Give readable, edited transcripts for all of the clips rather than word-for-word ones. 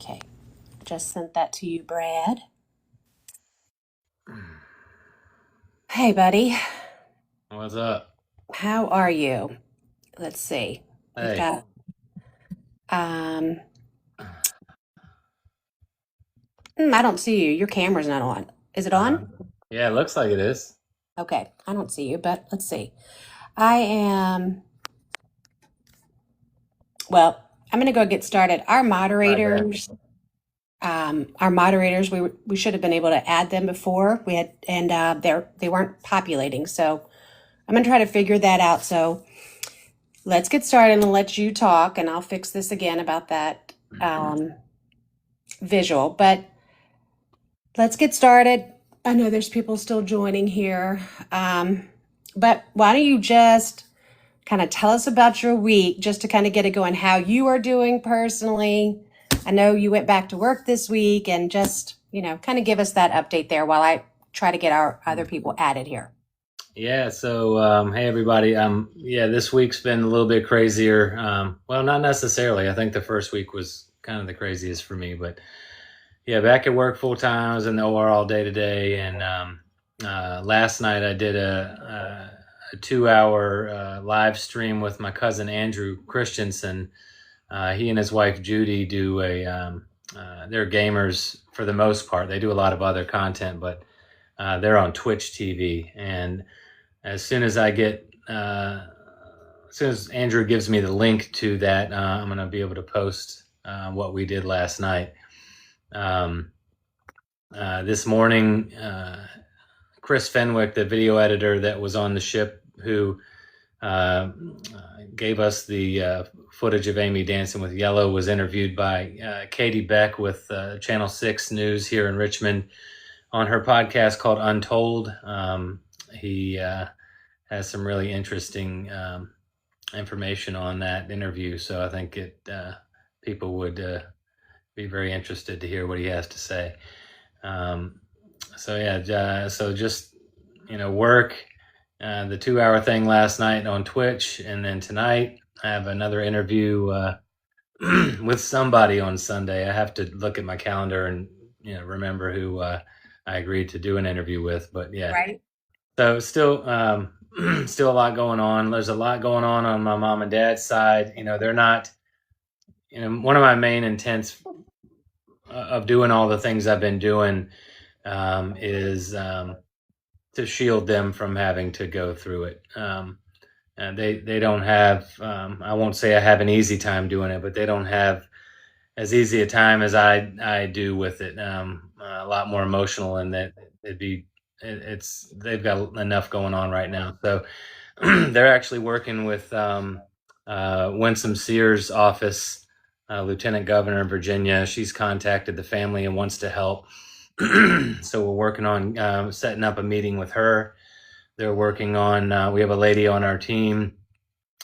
Okay, just sent that to you, Brad. Hey, buddy. What's up? How are you? Let's see. We've Hey. got, um, I don't see you. Your camera's not on. Is it Uh, on? yeah, it looks like it is. Okay, I don't see you, but let's see. I am, well, I'm gonna go get started. My bad. Our moderators, we should have been able to add them before we had, and they weren't populating. So I'm gonna try to figure that out. So let's get started and let you talk, and I'll fix this again about that visual. But let's get started. I know there's people still joining here, but why don't you just kind of tell us about your week, just to kind of get it going, how you are doing personally. I know you went back to work this week, and just, kind of give us that update there while I try to get our other people added here. Yeah, so hey everybody. Yeah, this week's been a little bit crazier. Well, not necessarily. I think the first week was kind of the craziest for me, but yeah, back at work full time. I was in the OR all day today, and last night I did a 2 hour live stream with my cousin Andrew Christensen. He and his wife Judy do they're gamers for the most part. They do a lot of other content, but they're on Twitch TV. And as soon as as soon as Andrew gives me the link to that, I'm going to be able to post what we did last night. This morning, Chris Fenwick, the video editor that was on the ship, who gave us the footage of Amy dancing with yellow, was interviewed by Katie Beck with Channel 6 News here in Richmond on her podcast called Untold. He has some really interesting information on that interview, so I think people would be very interested to hear what he has to say. So just work. The 2 hour thing last night on Twitch, and then tonight I have another interview with somebody on Sunday. I have to look at my calendar and remember who I agreed to do an interview with. But yeah, Right. so still still a lot going on. There's a lot going on my mom and dad's side. They're not. One of my main intents of doing all the things I've been doing is to shield them from having to go through it. And they don't have, I won't say I have an easy time doing it, but they don't have as easy a time as I do with it. A lot more emotional, and that they've got enough going on right now. So they're actually working with Winsome Sears' office, Lieutenant Governor of Virginia. She's contacted the family and wants to help. So we're working on setting up a meeting with her. They're working on, we have a lady on our team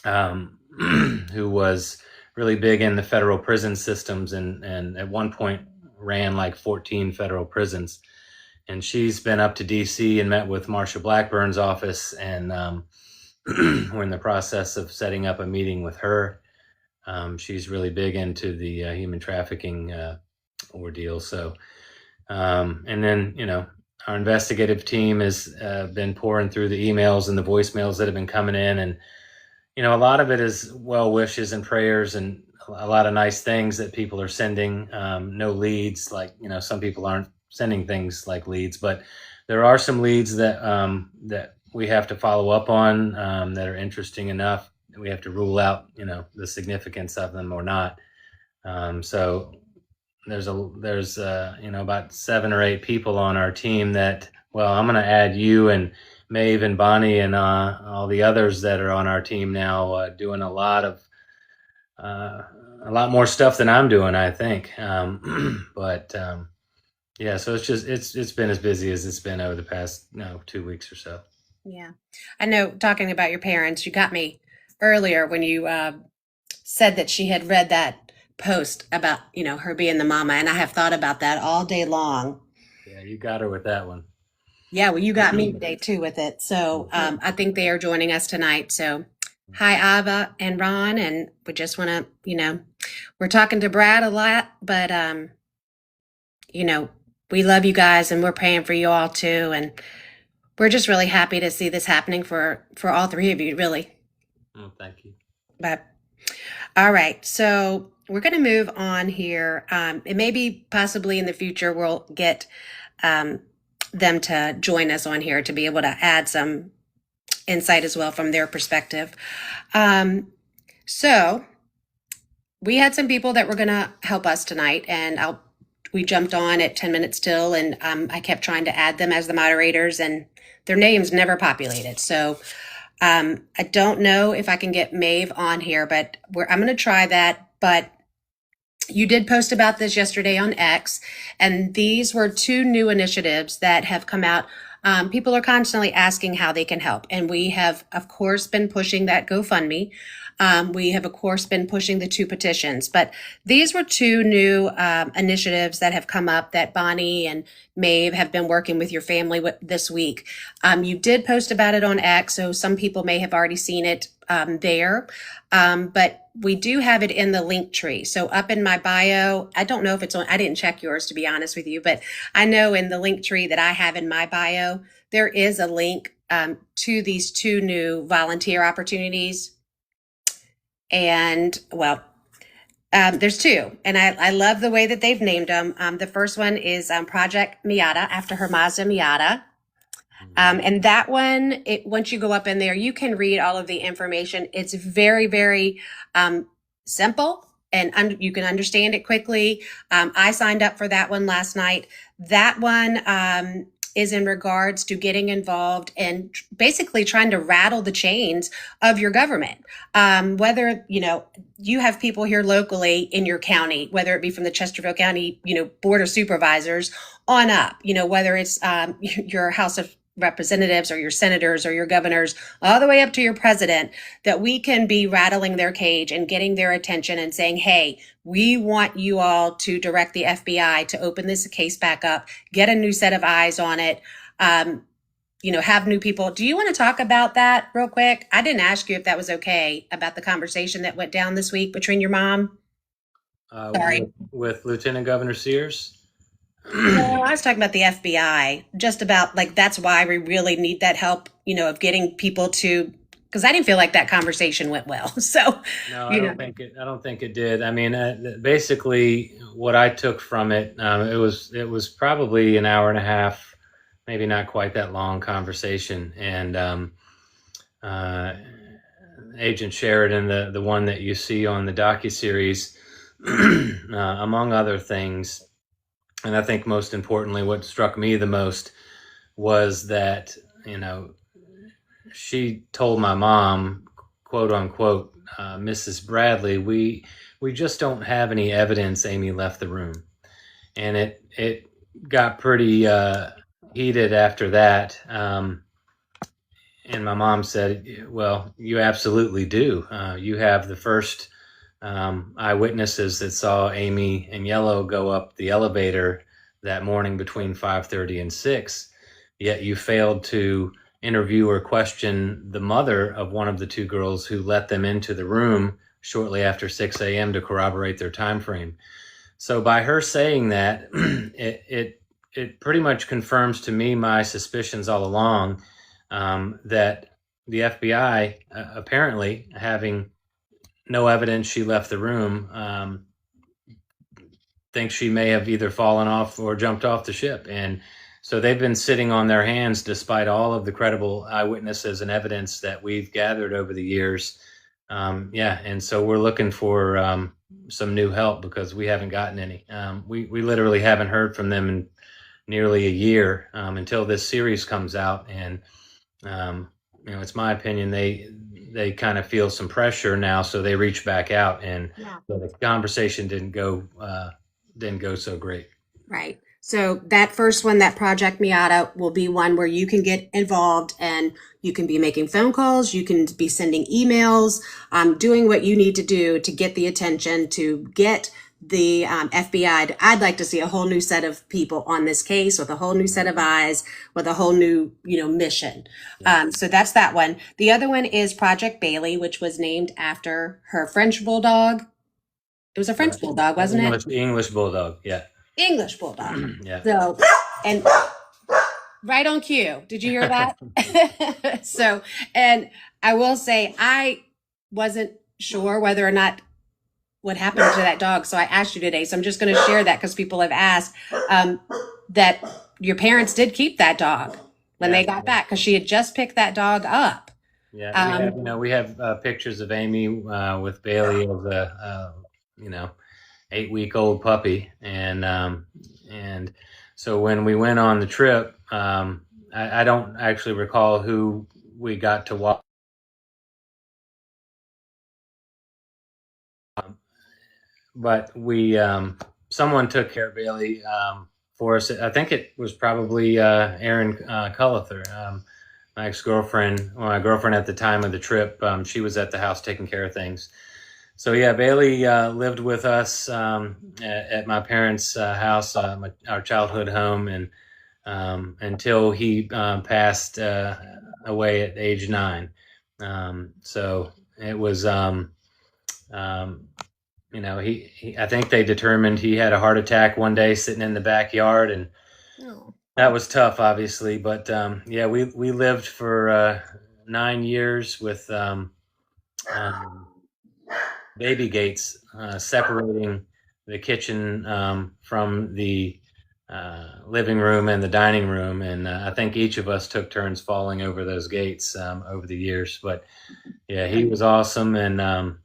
who was really big in the federal prison systems, and at one point ran like 14 federal prisons. And she's been up to DC and met with Marsha Blackburn's office, and we're in the process of setting up a meeting with her. She's really big into the human trafficking ordeal. So, and then, our investigative team has been pouring through the emails and the voicemails that have been coming in. And, a lot of it is well wishes and prayers and a lot of nice things that people are sending. No leads, like, some people aren't sending things like leads, but there are some leads that we have to follow up on that are interesting enough. We have to rule out, the significance of them or not. So there's about 7 or 8 people on our team that, well, I'm going to add you and Maeve and Bonnie and all the others that are on our team now, doing a lot more stuff than I'm doing, I think. But yeah, so it's been as busy as it's been over the past 2 weeks or so. Yeah. I know, talking about your parents, you got me earlier when you said that she had read that post about, her being the mama. And I have thought about that all day long. Yeah, you got her with that one. Yeah, well, you got me today too with it. So I think they are joining us tonight. So Hi, Ava and Ron, and we just want to, we're talking to Brad a lot, but you know, we love you guys, and we're praying for you all too, and we're just really happy to see this happening for all three of you, really. Oh, thank you. But all right, so we're going to move on here. It may be possibly in the future we'll get um, them to join us on here to be able to add some insight as well from their perspective. So we had some people that were going to help us tonight, and we jumped on at 10 minutes till, and I kept trying to add them as the moderators, and their names never populated. So I don't know if I can get Maeve on here, but I'm going to try that. But you did post about this yesterday on X, and these were two new initiatives that have come out. People are constantly asking how they can help, and we have, of course, been pushing that GoFundMe. We have, of course, been pushing the two petitions, but these were two new initiatives that have come up that Bonnie and Maeve have been working with your family with this week. You did post about it on X, so some people may have already seen it there, but we do have it in the link tree. So up in my bio, I don't know if it's on, I didn't check yours to be honest with you, but I know in the link tree that I have in my bio, there is a link to these two new volunteer opportunities. And well, there's two, and I love the way that they've named them. The first one is Project Miata, after her Mazda Miata. And that one, once you go up in there, you can read all of the information. It's very, very simple, and you can understand it quickly. I signed up for that one last night. That one is in regards to getting involved and basically trying to rattle the chains of your government. Whether, you have people here locally in your county, whether it be from the Chesterfield County, Board of Supervisors on up, whether it's your House of Representatives or your senators or your governors, all the way up to your president, that we can be rattling their cage and getting their attention and saying, hey, we want you all to direct the FBI to open this case back up, get a new set of eyes on it, have new people. Do you want to talk about that real quick? I didn't ask you if that was okay about the conversation that went down this week between your mom. Sorry. With Lieutenant Governor Sears? No, I was talking about the FBI, just about like that's why we really need that help, of getting people to, because I didn't feel like that conversation went well. So No, I don't think it did. I mean, basically, what I took from it, it was probably an hour and a half, maybe not quite that long conversation, and Agent Sheridan, the one that you see on the docuseries, among other things. And I think most importantly, what struck me the most was that, she told my mom, quote unquote, Mrs. Bradley, we just don't have any evidence Amy left the room. And it got pretty heated after that. And my mom said, well, you absolutely do. You have the first eyewitnesses that saw Amy and Yellow go up the elevator that morning between 5:30 and 6, yet you failed to interview or question the mother of one of the two girls who let them into the room shortly after 6 a.m. to corroborate their time frame. So by her saying that, it pretty much confirms to me my suspicions all along, that the FBI, apparently having no evidence she left the room, thinks she may have either fallen off or jumped off the ship. And so they've been sitting on their hands despite all of the credible eyewitnesses and evidence that we've gathered over the years. And so we're looking for some new help because we haven't gotten any. We literally haven't heard from them in nearly a year until this series comes out. And it's my opinion they kind of feel some pressure now, so they reach back out, and the conversation didn't go so great. Right. So that first one, that Project Miata, will be one where you can get involved and you can be making phone calls, you can be sending emails, doing what you need to do to get the attention, to get the FBI. I'd like to see a whole new set of people on this case with a whole new set of eyes, with a whole new, mission. So that's that one. The other one is Project Bailey, which was named after her French bulldog. It was a French bulldog, wasn't it? English bulldog, yeah. English bulldog. Yeah. So, and right on cue. Did you hear that? So, and I will say, I wasn't sure whether or not what happened to that dog. So I asked you today. So I'm just going to share that because people have asked that your parents did keep that dog when they got back, because she had just picked that dog up. Yeah, we have pictures of Amy with Bailey as a 8-week-old puppy, and so when we went on the trip, I don't actually recall who we got to walk. But we someone took care of Bailey for us. I think it was probably Erin Cullither, my ex-girlfriend, my girlfriend at the time of the trip. She was at the house taking care of things. So yeah, Bailey lived with us at my parents' house, our childhood home, and until he passed away at age 9. So it was. I think they determined he had a heart attack one day sitting in the backyard, and that was tough, obviously. But we lived for 9 years with baby gates separating the kitchen from the living room and the dining room, and I think each of us took turns falling over those gates over the years. But yeah, he was awesome, and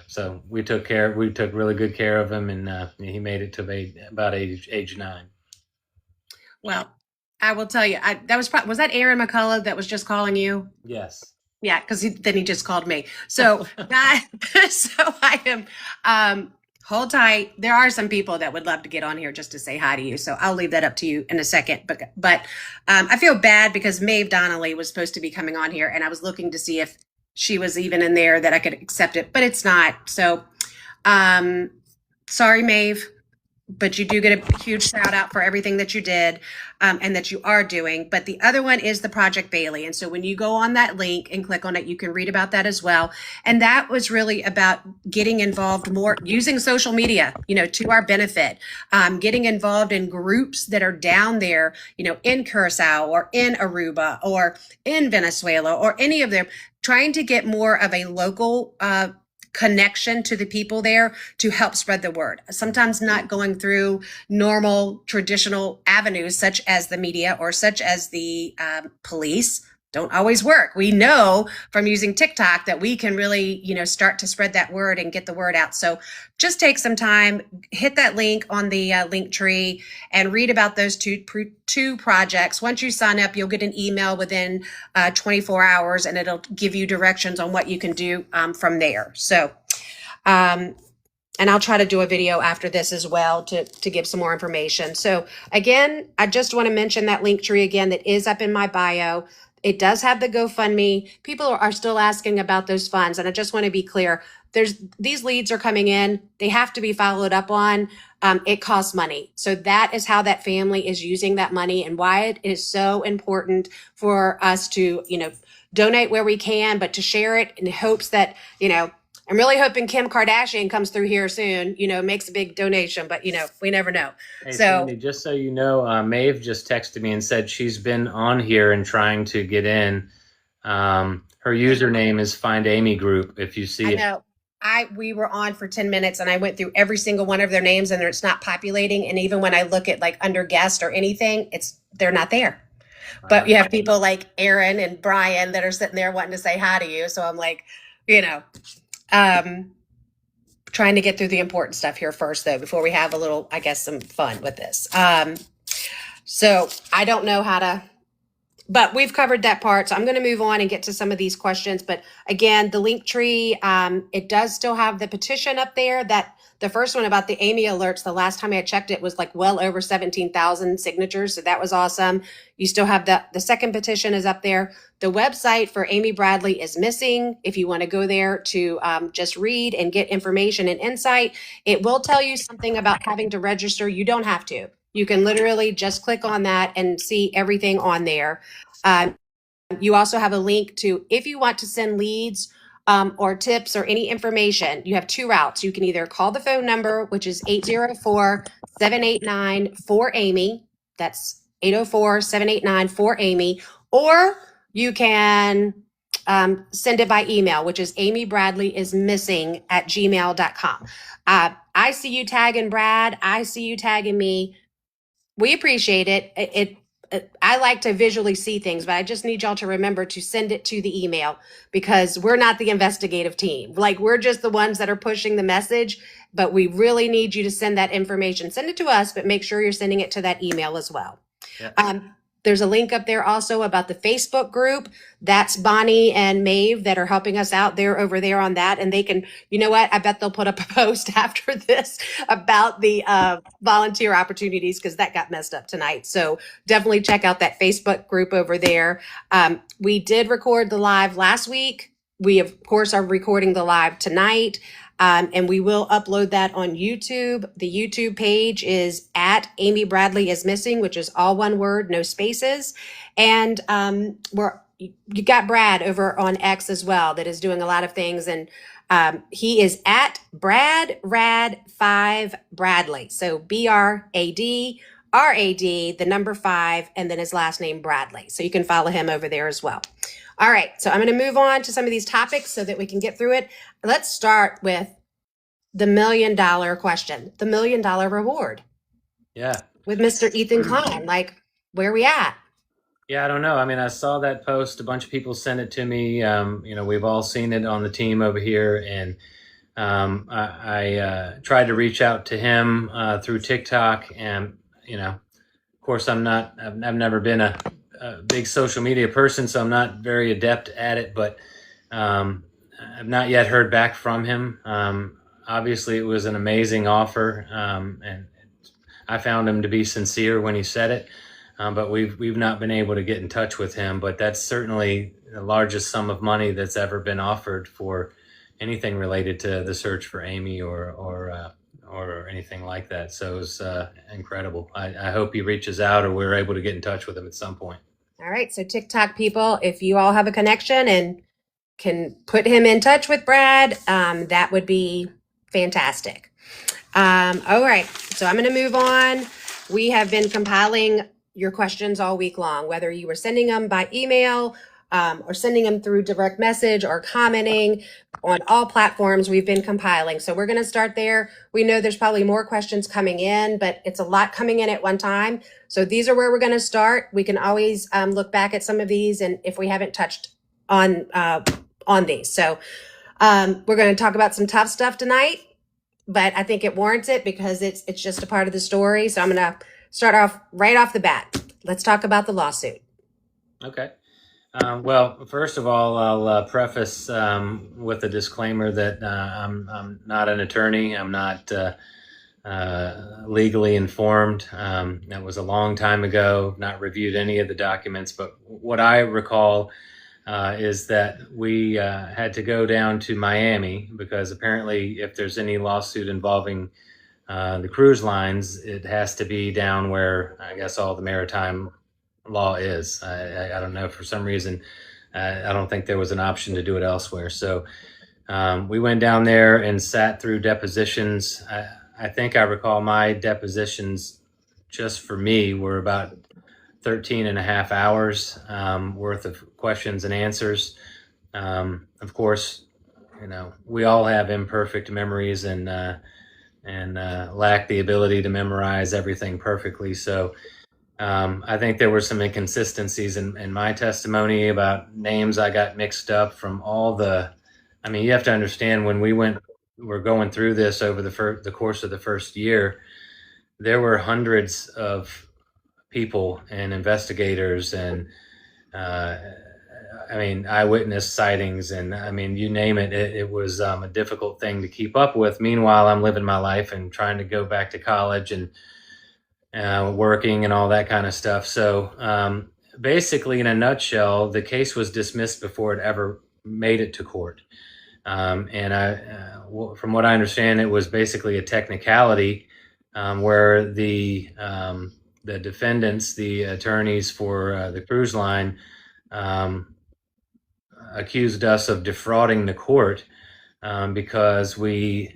so we took really good care of him, and he made it to about age 9. Well, I will tell you, was that Aaron McCullough that was just calling you? Yes. Yeah, because then he just called me. So I am. Hold tight. There are some people that would love to get on here just to say hi to you. So I'll leave that up to you in a second. But I feel bad because Maeve Donnelly was supposed to be coming on here, and I was looking to see if she was even in there that I could accept it, but it's not. So, sorry, Maeve, but you do get a huge shout out for everything that you did and that you are doing. But the other one is the Project Bailey. And so when you go on that link and click on it, you can read about that as well. And that was really about getting involved more, using social media, to our benefit, getting involved in groups that are down there, in Curacao or in Aruba or in Venezuela or any of them, trying to get more of a local connection to the people there to help spread the word. Sometimes not going through normal traditional avenues such as the media or such as the police don't always work. We know from using TikTok that we can really, start to spread that word and get the word out. So just take some time, hit that link on the link tree and read about those two projects. Once you sign up, you'll get an email within 24 hours and it'll give you directions on what you can do from there. So, and I'll try to do a video after this as well to give some more information. So again, I just want to mention that link tree again that is up in my bio. It does have the GoFundMe. People are still asking about those funds. And I just want to be clear. These leads are coming in. They have to be followed up on. It costs money. So that is how that family is using that money and why it is so important for us to, donate where we can, but to share it in hopes that, I'm really hoping Kim Kardashian comes through here soon, makes a big donation, but we never know. Hey, Sandy, just so you know, Maeve just texted me and said she's been on here and trying to get in. Her username is Find Amy Group. If you see I know. We were on for 10 minutes and I went through every single one of their names and it's not populating. And even when I look at like under guest or anything, they're not there. But you have people like Aaron and Brian that are sitting there wanting to say hi to you. So I'm like, trying to get through the important stuff here first, though, before we have a little, I guess, some fun with this. So I don't know how to But we've covered that part, so I'm going to move on and get to some of these questions. But again, the link tree, it does still have the petition up there. That the first one about the Amy alerts, the last time I checked, it was like well over 17,000 signatures, so that was awesome. You still have the second petition is up there. The website for Amy Bradley is missing. If you want to go there to just read and get information and insight, it will tell you something about having to register. You don't have to. You can literally just click on that and see everything on there. You also have a link to if you want to send leads or tips or any information, you have two routes. You can either call the phone number, which is 804-789-4Amy. That's 804-789-4Amy. Or you can send it by email, which is amybradleyismissing@gmail.com. I see you tagging Brad. I see you tagging me. We appreciate it. I like to visually see things, but I just need y'all to remember to send it to the email because we're not the investigative team. Like, we're just the ones that are pushing the message, but we really need you to send that information. Send it to us, but make sure you're sending it to that email as well. Yeah. There's a link up there also about the Facebook group. That's Bonnie and Maeve that are helping us out. They're over there on that. And they can, you know what? I bet they'll put up a post after this about the volunteer opportunities because that got messed up tonight. So definitely check out that Facebook group over there. We did record the live last week. We, of course, are recording the live tonight. And we will upload that on YouTube. The YouTube page is at Amy Bradley is Missing, which is all one word, no spaces. And you got Brad over on X as well that is doing a lot of things. And he is at BradRad5 Bradley. So BRADRAD, the number 5, and then his last name Bradley. So you can follow him over there as well. All right, so I'm going to move on to some of these topics so that we can get through it. Let's start with the $1 million question, the $1 million reward. Yeah. With Mr. Ethan Klein. Like, where are we at? Yeah, I don't know. I mean, I saw that post. A bunch of people sent it to me. We've all seen it on the team over here. And I tried to reach out to him through TikTok. And, of course, I've never been a big social media person, so I'm not very adept at it. But I've not yet heard back from him. Obviously, it was an amazing offer. And I found him to be sincere when he said it. But we've not been able to get in touch with him. But that's certainly the largest sum of money that's ever been offered for anything related to the search for Amy or anything like that. So it was incredible. I hope he reaches out or we're able to get in touch with him at some point. All right. So TikTok people, if you all have a connection and can put him in touch with Brad, that would be fantastic. All right. So I'm going to move on. We have been compiling your questions all week long, whether you were sending them by email or sending them through direct message or commenting on all platforms. We've been compiling. So we're going to start there. We know there's probably more questions coming in, but it's a lot coming in at one time. So these are where we're going to start. We can always look back at some of these and if we haven't touched on these. So we're going to talk about some tough stuff tonight, but I think it warrants it because it's just a part of the story. So I'm going to start off right off the bat. Let's talk about the lawsuit. Okay. Well, first of all, I'll preface with a disclaimer that I'm not an attorney. I'm not legally informed. That was a long time ago, not reviewed any of the documents. But what I recall is that we had to go down to Miami because apparently if there's any lawsuit involving the cruise lines, it has to be down where I guess all the maritime law is. I don't know, for some reason, I don't think there was an option to do it elsewhere. So we went down there and sat through depositions. I think I recall my depositions just for me were about 13 and a half hours worth of questions and answers. Of course, we all have imperfect memories and lack the ability to memorize everything perfectly. So I think there were some inconsistencies in my testimony about names I got mixed up from all you have to understand when we're going through this over the course of the first year, there were hundreds of people and investigators and uh, I mean, eyewitness sightings, and I mean, you name it. It was a difficult thing to keep up with. Meanwhile, I'm living my life and trying to go back to college and working and all that kind of stuff. So basically, in a nutshell, the case was dismissed before it ever made it to court. From what I understand, it was basically a technicality where the defendants, the attorneys for the cruise line, um, accused us of defrauding the court because we,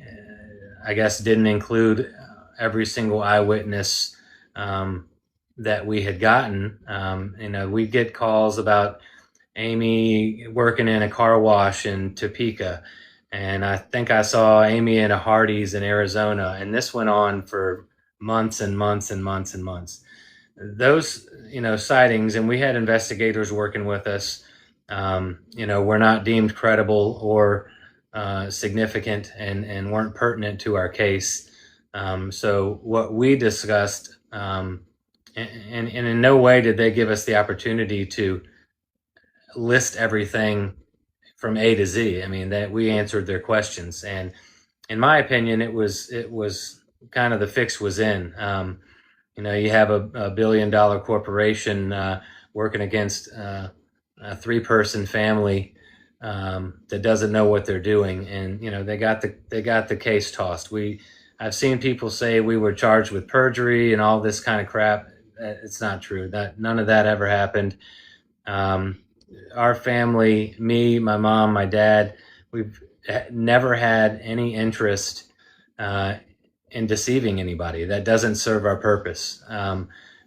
I guess, didn't include every single eyewitness that we had gotten. We get calls about Amy working in a car wash in Topeka, and I think I saw Amy in a Hardee's in Arizona, and this went on for months and months and months and months. Those, sightings, and we had investigators working with us, were not deemed credible or significant and weren't pertinent to our case. So what we discussed, and in no way did they give us the opportunity to list everything from A to Z. I mean, that we answered their questions, and in my opinion, it was kind of the fix was in. You have a $1 billion corporation working against a 3-person family that doesn't know what they're doing, and they got the case tossed. I've seen people say we were charged with perjury and all this kind of crap. It's not true. That none of that ever happened. Our family, me, my mom, my dad, we've never had any interest in deceiving anybody. That doesn't serve our purpose.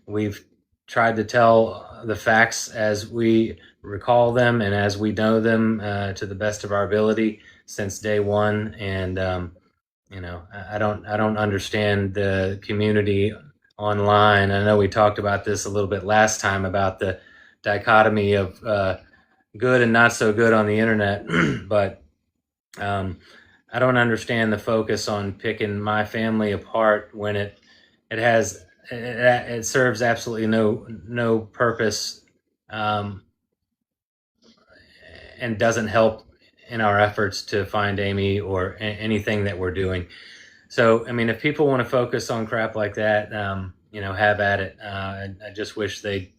We've tried to tell the facts as we recall them and as we know them to the best of our ability since day one. And I don't understand the community online. I know we talked about this a little bit last time about the dichotomy of good and not so good on the internet, but I don't understand the focus on picking my family apart when it serves absolutely no purpose, and doesn't help in our efforts to find Amy or anything that we're doing. So, I mean, if people want to focus on crap like that, have at it. I just wish they'd,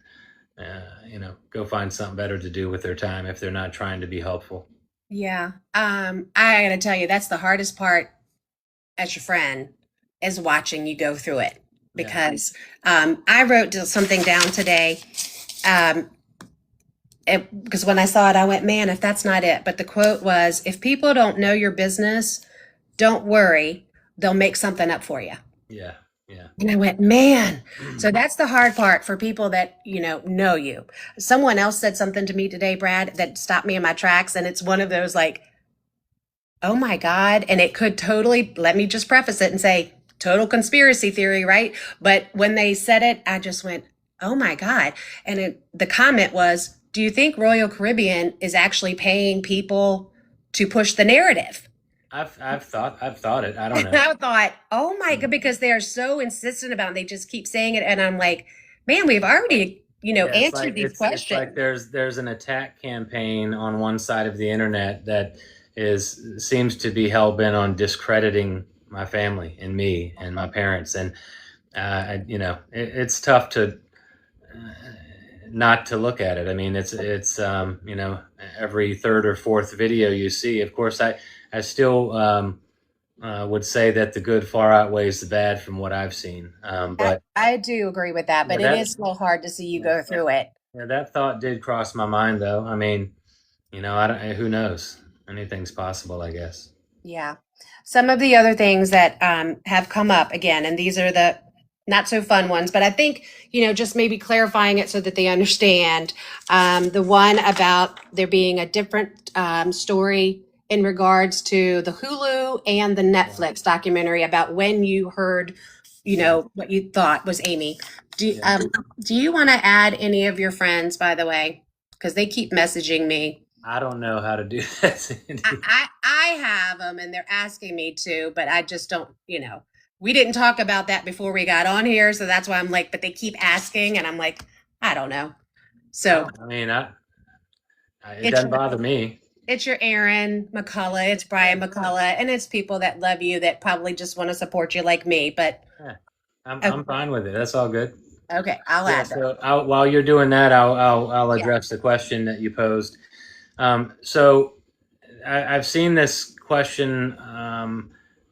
go find something better to do with their time if they're not trying to be helpful. Yeah. I gotta tell you, that's the hardest part as your friend is watching you go through it Yeah. because I wrote something down today. Because when I saw it, I went, man, if that's not it. But the quote was, if people don't know your business, don't worry, they'll make something up for you. Yeah. Yeah. And I went, man. So that's the hard part for people that, know you. Someone else said something to me today, Brad, that stopped me in my tracks. And it's one of those like, oh my God. And it could totally, let me just preface it and say, total conspiracy theory, right? But when they said it, I just went, oh my God. And the comment was, do you think Royal Caribbean is actually paying people to push the narrative? I've thought it. I don't And know. I thought, oh my God, because they are so insistent about it. They just keep saying it. And I'm like, man, we've already, Yeah, answered these it's like questions. there's an attack campaign on one side of the internet that seems to be hell bent on discrediting my family and me and my parents, and it's tough to not to look at it. I mean, it's every third or fourth video you see. Of course, I still would say that the good far outweighs the bad from what I've seen. I do agree with that, Yeah, but it is still hard to see you go through it. that thought did cross my mind, though. I mean, I don't. Who knows? Anything's possible, I guess. Yeah. Some of the other things that have come up again, and these are the not so fun ones, but I think, just maybe clarifying it so that they understand. The one about there being a different story in regards to the Hulu and the Netflix documentary about when you heard, what you thought was Amy. Yeah. Do you want to add any of your friends, by the way? Because they keep messaging me. I don't know how to do that, Cindy. I have them and they're asking me to, but I just don't, we didn't talk about that before we got on here. So that's why I'm like, but they keep asking and I'm like, I don't know. So I mean, it it's doesn't bother me. it's your Aaron McCullough, it's Brian McCullough, and it's people that love you that probably just want to support you like me. But Yeah, I'm okay, fine with it. That's all good. okay, I'll Yeah. add that. So while you're doing that, I'll Yeah. address the question that you posed. So I've seen this question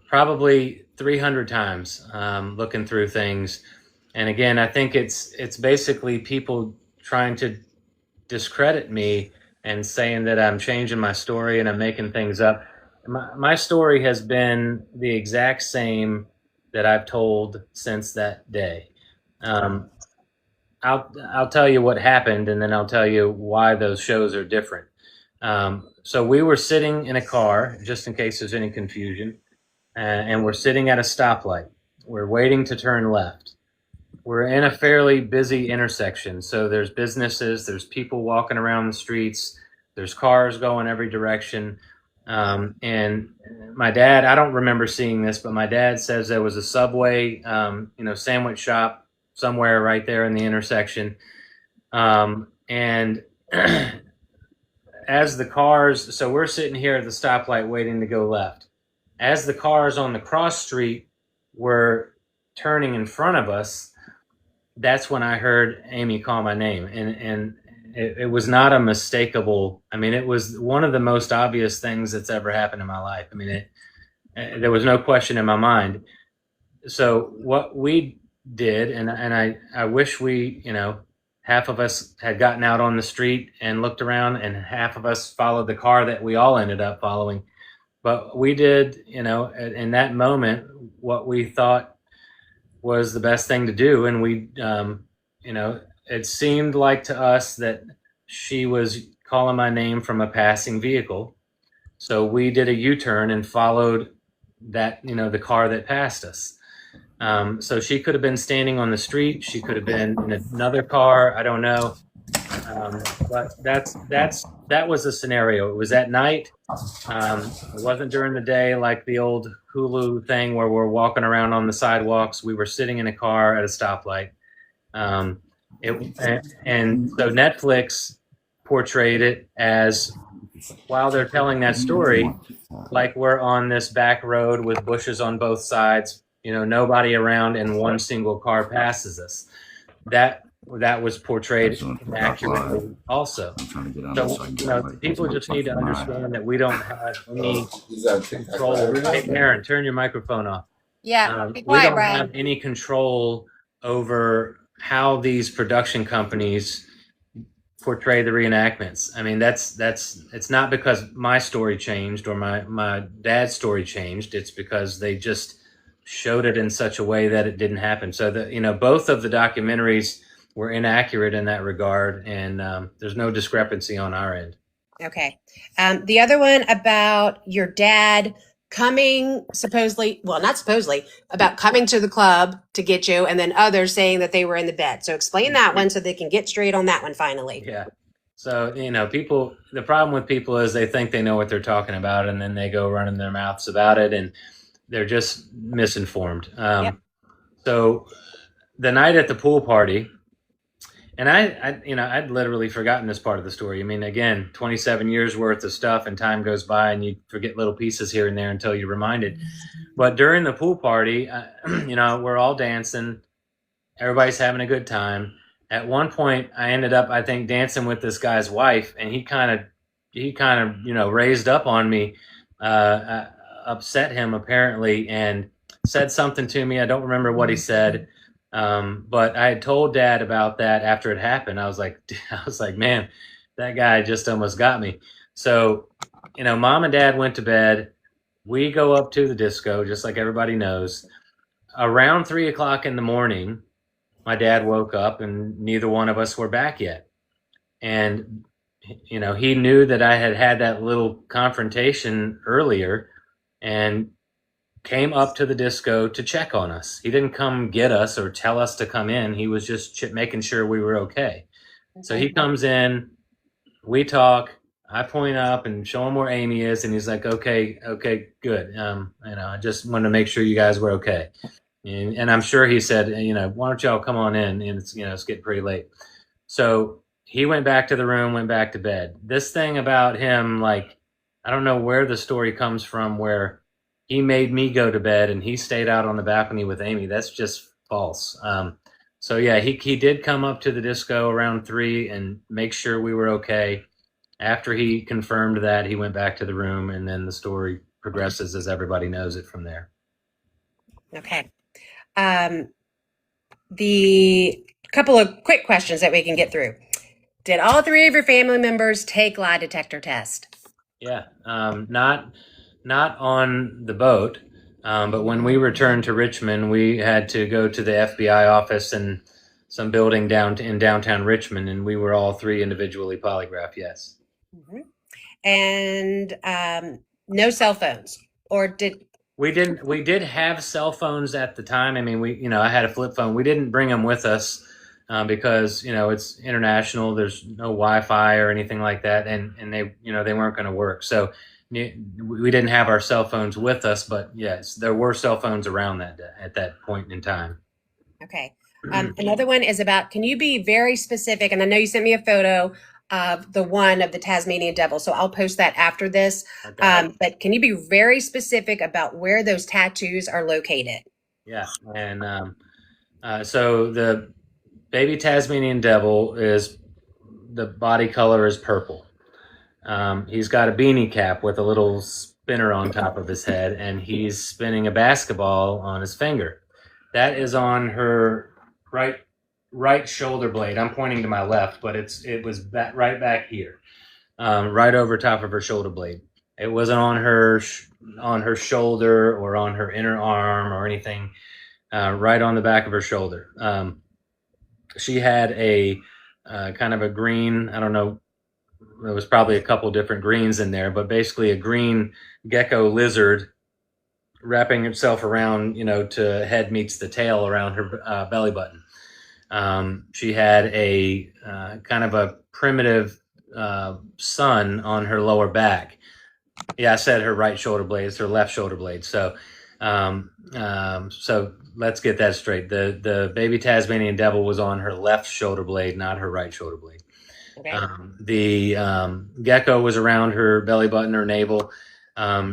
probably 300 times, looking through things, and again, I think it's basically people trying to discredit me and saying that I'm changing my story and I'm making things up. My story has been the exact same that I've told since that day. Um, I'll tell you what happened, and then I'll tell you why those shows are different. So we were sitting in a car, just in case there's any confusion, and we're sitting at a stoplight. We're waiting to turn left. We're in a fairly busy intersection, so there's businesses, there's people walking around the streets, there's cars going every direction. And my dad, I don't remember seeing this, but my dad says there was a Subway, sandwich shop somewhere right there in the intersection. And as the cars, so we're sitting here at the stoplight waiting to go left. As the cars on the cross street were turning in front of us, that's when I heard Amy call my name, and it was not a mistakable. I mean, it was one of the most obvious things that's ever happened in my life. I mean, there was no question in my mind. So what we did, and I wish we, half of us had gotten out on the street and looked around, and half of us followed the car that we all ended up following. But we did, in that moment, what we thought was the best thing to do. And we, it seemed like to us that she was calling my name from a passing vehicle. So we did a U-turn and followed that, the car that passed us. So she could have been standing on the street. She could have been in another car. I don't know. But that was the scenario. It was at night. It wasn't during the day like the old Hulu thing where we're walking around on the sidewalks. We were sitting in a car at a stoplight. And so Netflix portrayed it as, while they're telling that story, like we're on this back road with bushes on both sides, nobody around, and one single car passes us. That was portrayed accurately also. So, people just need to understand that we don't have any control. Hey, Aaron, turn your microphone off. Yeah, be We quiet, don't Brian. have any control over how these production companies portray the reenactments. I mean, it's not because my story changed or my dad's story changed. It's because they just showed it in such a way that it didn't happen. So both of the documentaries were inaccurate in that regard, and there's no discrepancy on our end. Okay. The other one about your dad coming about coming to the club to get you, and then others saying that they were in the bed. So explain that one so they can get straight on that one finally. Yeah. So, people, the problem with people is they think they know what they're talking about, and then they go running their mouths about it, and they're just misinformed. Yep. So the night at the pool party, and I'd literally forgotten this part of the story. I mean, again, 27 years worth of stuff, and time goes by and you forget little pieces here and there until you're reminded. But during the pool party, we're all dancing. Everybody's having a good time. At one point, I ended up, I think, dancing with this guy's wife, and he kind of, raised up on me, upset him apparently, and said something to me. I don't remember what he said. But I had told Dad about that after it happened. I was like, man, that guy just almost got me. So, Mom and Dad went to bed. We go up to the disco, just like everybody knows. Around 3:00 in the morning, my dad woke up and neither one of us were back yet. And, he knew that I had that little confrontation earlier and came up to the disco to check on us. He didn't come get us or tell us to come in. He was just making sure we were okay. So he comes in, we talk, I point up and show him where Amy is, and he's like, okay, good. I just wanted to make sure you guys were okay. And I'm sure he said, why don't y'all come on in? And it's getting pretty late. So, he went back to the room, went back to bed. This thing about him, like, I don't know where the story comes from where he made me go to bed and he stayed out on the balcony with Amy. That's just false. So yeah, he did come up to the disco around 3 and make sure we were okay. After he confirmed that, he went back to the room, and then the story progresses as everybody knows it from there. Okay. The couple of quick questions that we can get through. Did all three of your family members take lie detector test? Yeah, not on the boat, but when we returned to Richmond, we had to go to the FBI office and some building in downtown Richmond, and we were all three individually polygraphed. Yes. Mm-hmm. And no cell phones, or did we didn't? We did have cell phones at the time. I mean, I had a flip phone. We didn't bring them with us because it's international. There's no Wi-Fi or anything like that, and they they weren't going to work. So we didn't have our cell phones with us. But yes, there were cell phones around at that point in time. Okay. Another one is about. Can you be very specific? And I know you sent me a photo of the one of the Tasmanian devil, so I'll post that after this. Okay. But can you be very specific about where those tattoos are located? Yeah, and so the baby Tasmanian devil is the body color is purple. He's got a beanie cap with a little spinner on top of his head, and he's spinning a basketball on his finger. That is on her right shoulder blade. I'm pointing to my left, but it was right back here, right over top of her shoulder blade. It wasn't on her shoulder or on her inner arm or anything. Right on the back of her shoulder. She had a kind of a green. I don't know. There was probably a couple different greens in there, but basically a green gecko lizard wrapping itself around, to head meets the tail around her belly button. She had a kind of a primitive sun on her lower back. Yeah, I said her right shoulder blade. It's her left shoulder blade. So, so let's get that straight. The baby Tasmanian devil was on her left shoulder blade, not her right shoulder blade. Okay. The gecko was around her belly button or navel.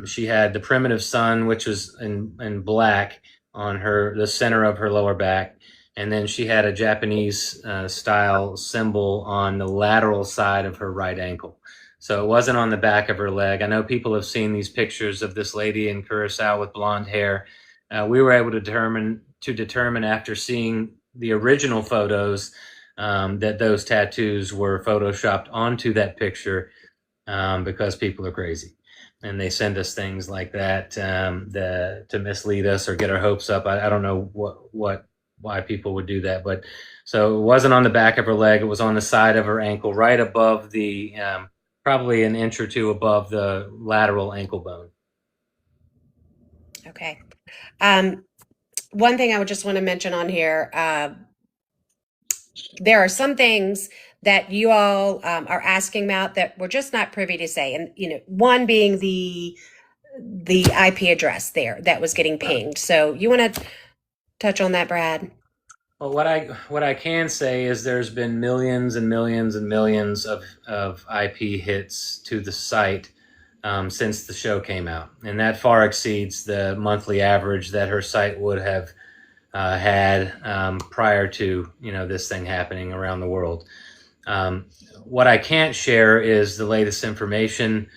She had the primitive sun, which was in black on the center of her lower back. And then she had a Japanese style symbol on the lateral side of her right ankle. So it wasn't on the back of her leg. I know people have seen these pictures of this lady in Curacao with blonde hair. We were able to determine after seeing the original photos that those tattoos were photoshopped onto that picture because people are crazy. And they send us things like that to mislead us or get our hopes up. I don't know why people would do that. But so it wasn't on the back of her leg. It was on the side of her ankle, right above the, probably an inch or two above the lateral ankle bone. Okay. One thing I would just want to mention on here, there are some things that you all are asking about that we're just not privy to say. And, one being the IP address there that was getting pinged. So you want to touch on that, Brad? Well, what I can say is there's been millions and millions and millions of IP hits to the site since the show came out, and that far exceeds the monthly average that her site would have had prior to this thing happening around the world. What I can't share is the latest information,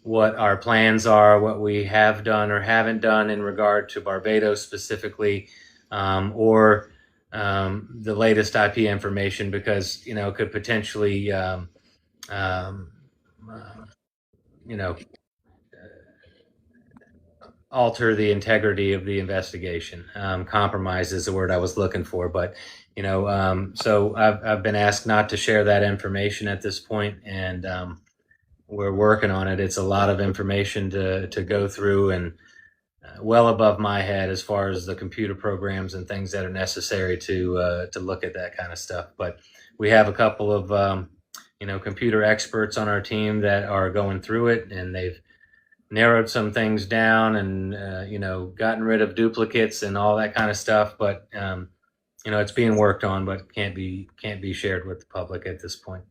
what our plans are, what we have done or haven't done in regard to Barbados specifically, or the latest IP information, because it could potentially alter the integrity of the investigation. Compromise is the word I was looking for, but so I've been asked not to share that information at this point, and we're working on it. It's a lot of information to go through, and well above my head as far as the computer programs and things that are necessary to look at that kind of stuff. But we have a couple of computer experts on our team that are going through it, and they've narrowed some things down and gotten rid of duplicates and all that kind of stuff. But it's being worked on, but can't be shared with the public at this point.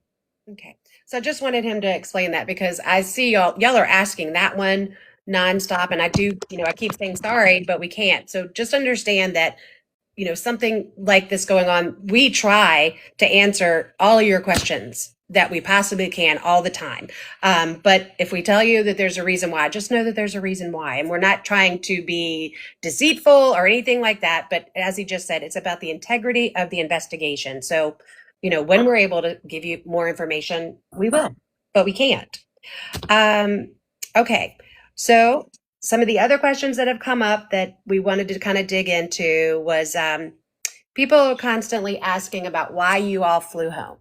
Okay. So I just wanted him to explain that because I see y'all are asking that one nonstop, and I do, I keep saying sorry, but we can't. So just understand that, something like this going on, we try to answer all of your questions that we possibly can all the time. But if we tell you that there's a reason why, just know that there's a reason why. And we're not trying to be deceitful or anything like that. But as he just said, it's about the integrity of the investigation. So, when we're able to give you more information, we will, but we can't. Okay. So some of the other questions that have come up that we wanted to kind of dig into was people are constantly asking about why you all flew home.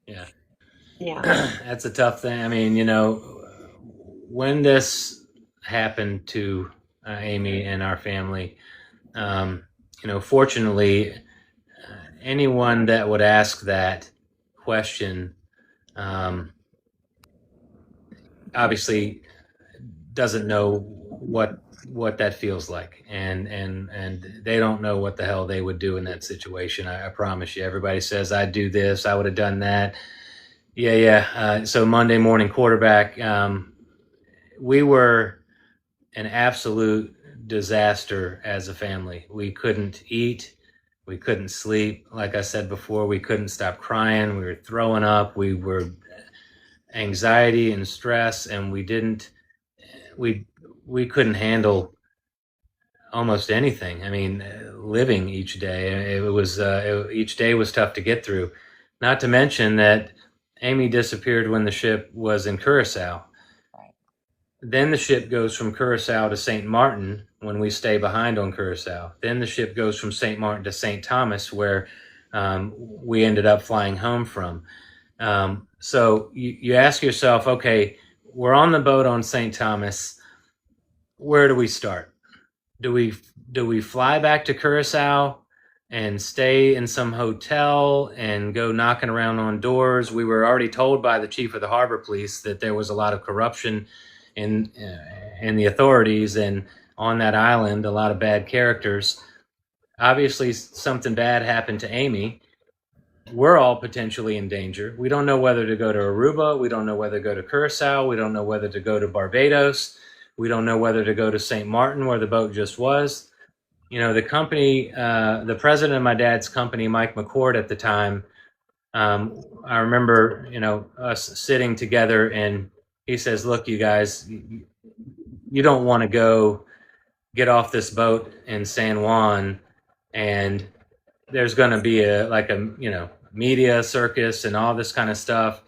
Yeah. Yeah. That's a tough thing. I mean, when this happened to Amy and our family, fortunately, anyone that would ask that question obviously doesn't know what that feels like, and they don't know what the hell they would do in that situation. I promise you. Everybody says I'd do this, I would have done that. Yeah. So Monday morning quarterback, we were an absolute disaster as a family. We couldn't eat, we couldn't sleep. Like I said before, we couldn't stop crying. We were throwing up. We were anxiety and stress, and we we couldn't handle almost anything. I mean, living each day, each day was tough to get through. Not to mention that Amy disappeared when the ship was in Curacao. Right. Then the ship goes from Curacao to St. Martin when we stay behind on Curacao. Then the ship goes from St. Martin to St. Thomas, where we ended up flying home from. So you ask yourself, okay, we're on the boat on St. Thomas. Where do we start? Do we fly back to Curacao and stay in some hotel and go knocking around on doors? We were already told by the chief of the harbor police that there was a lot of corruption in the authorities, and on that island, a lot of bad characters. Obviously, something bad happened to Amy. We're all potentially in danger. We don't know whether to go to Aruba. We don't know whether to go to Curacao. We don't know whether to go to Barbados. We don't know whether to go to St. Martin, where the boat just was. The company, the president of my dad's company, Mike McCord at the time, I remember, us sitting together, and he says, look, you guys, you don't want to go get off this boat in San Juan, and there's going to be a media circus and all this kind of stuff.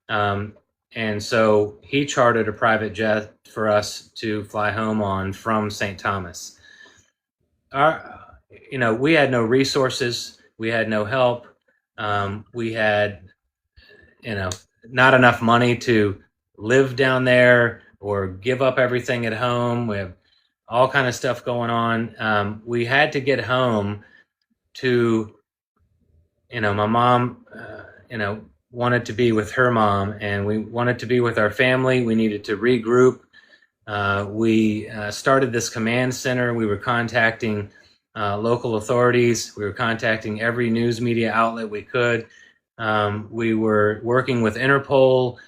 And so he chartered a private jet for us to fly home on from St. Thomas. We had no resources. We had no help. We had, not enough money to live down there or give up everything at home. We have all kind of stuff going on. We had to get home to, my mom, wanted to be with her mom, and we wanted to be with our family. We needed to regroup. We started this command center. We were contacting local authorities. We were contacting every news media outlet we could. We were working with Interpol,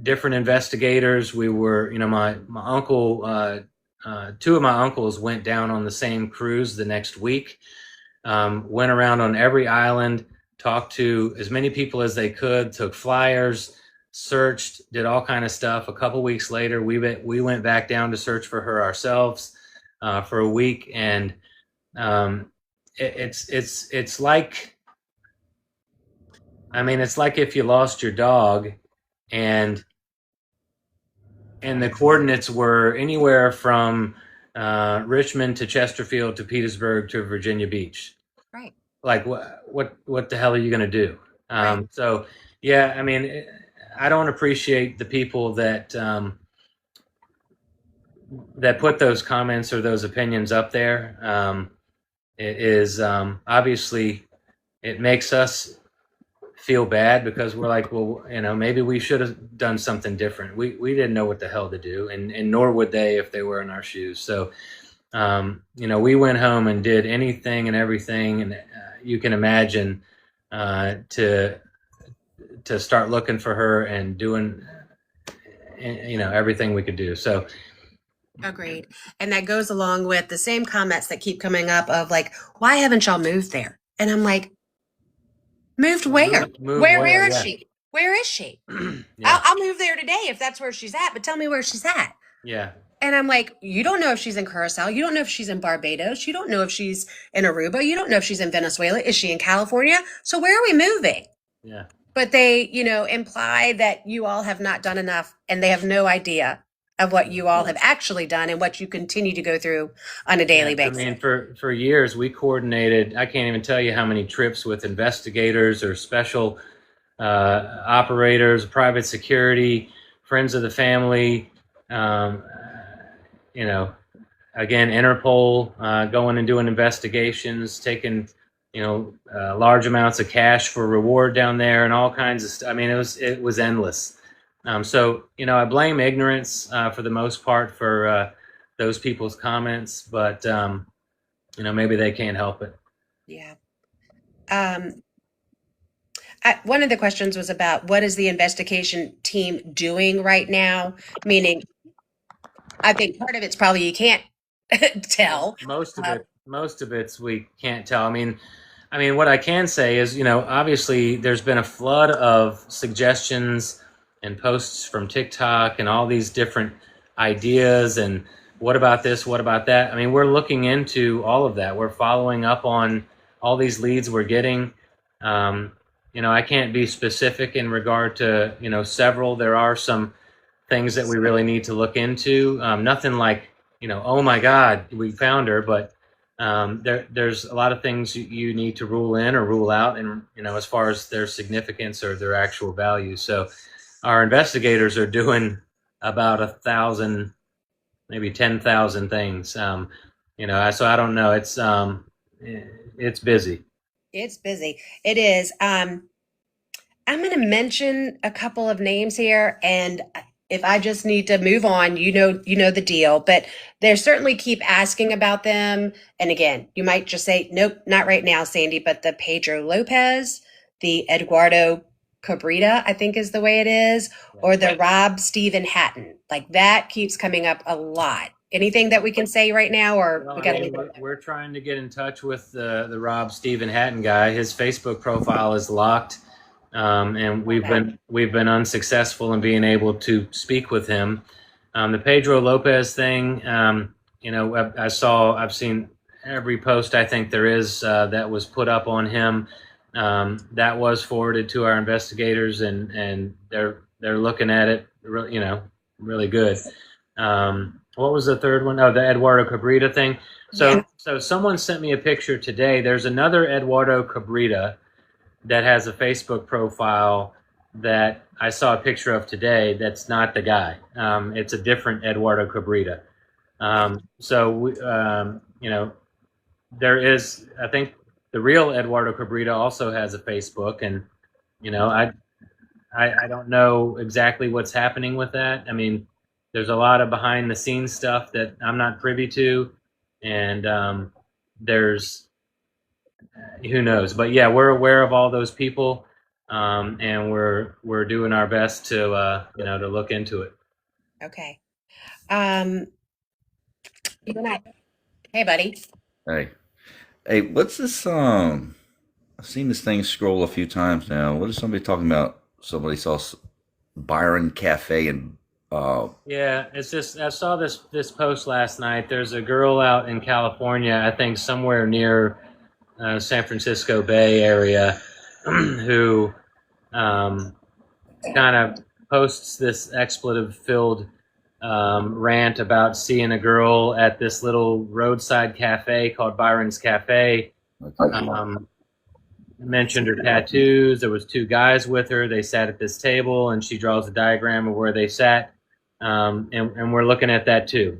different investigators. We were, my uncle, two of my uncles went down on the same cruise the next week, went around on every island, talked to as many people as they could, took flyers, searched, did all kind of stuff. A couple weeks later, we went back down to search for her ourselves for a week, and it's like, it's like if you lost your dog, and the coordinates were anywhere from Richmond to Chesterfield to Petersburg to Virginia Beach. Right. Like what the hell are you going to do? Right. So yeah, I don't appreciate the people that that put those comments or those opinions up there. It is obviously, it makes us feel bad because we're like, well, maybe we should have done something different. We didn't know what the hell to do, and nor would they if they were in our shoes. So we went home and did anything and everything, and you can imagine, to to start looking for her and doing, everything we could do. So Agreed. And that goes along with the same comments that keep coming up of like, why haven't y'all moved there? And I'm like, moved where? move Where where? is Yeah, she? Where is she? yeah, I'll move there today if that's where she's at, but tell me where she's at. yeah, And I'm like, you don't know if she's in Curacao. You don't know if she's in Barbados. You don't know if she's in Aruba. You don't know if she's in Venezuela. Is she in California? So where are we moving? yeah. But they, imply that you all have not done enough and they have no idea of what you all have actually done and what you continue to go through on a daily I basis. mean, for years we coordinated. I can't even tell you how many trips with investigators or special operators, private security, friends of the family. Um, you know, again, Interpol going and doing investigations, taking large amounts of cash for reward down there, and all kinds of stuff. I mean, it was endless. So I blame ignorance for the most part for those people's comments, but maybe they can't help it. Yeah. Um, one of the questions was about what is the investigation team doing right now? Meaning, I think part of it's probably you can't tell. Most of Uh, it's we can't tell. I mean, what I can say is, obviously there's been a flood of suggestions and posts from TikTok and all these different ideas and what about this, what about that? I mean, we're looking into all of that. We're following up on all these leads we're getting. I can't be specific in regard to, several. There are some things that we really need to look into. Nothing like, oh my God, we found her, but there's a lot of things you need to rule in or rule out, and as far as their significance or their actual value. So our investigators are doing about 1,000, maybe 10,000 things. So I don't know. It's busy. it's busy. It is. I'm going to mention a couple of names here, and if I just need to move on, you know the deal. But they certainly keep asking about them. And again, you might just say, nope, not right now, Sandy. But the Pedro Lopez, the Eduardo Cabrita, I think is the way it is, or the Rob Stephen Hatton, like that keeps coming up a lot. Anything that we can say right now, or Well, we got to leave we're trying to get in touch with the Rob Stephen Hatton guy. His Facebook profile is locked. And we've been unsuccessful in being able to speak with him. The Pedro Lopez thing, I've seen every post I think there is that was put up on him. That was forwarded to our investigators, and they're looking at it, really good. What was the third one? Oh, the Eduardo Cabrita thing. So someone sent me a picture today. There's another Eduardo Cabrita that has a Facebook profile that I saw a picture of today. That's not the guy. It's a different Eduardo Cabrita. There is, I think the real Eduardo Cabrita also has a Facebook, and I don't know exactly what's happening with that. I mean, there's a lot of behind the scenes stuff that I'm not privy to, and there's who knows. But yeah, we're aware of all those people, and we're doing our best to to look into it. Okay. Um, hey, buddy. Hey, hey, what's this? I've seen this thing scroll a few times now. What is somebody talking about? Somebody saw Byron Cafe and Yeah, it's just I saw this post last night. There's a girl out in California, I think somewhere near San Francisco Bay Area, who kind of posts this expletive-filled rant about seeing a girl at this little roadside cafe called Byron's Cafe. Mentioned her tattoos. There was two guys with her. They sat at this table, and she draws a diagram of where they sat. And we're looking at that too.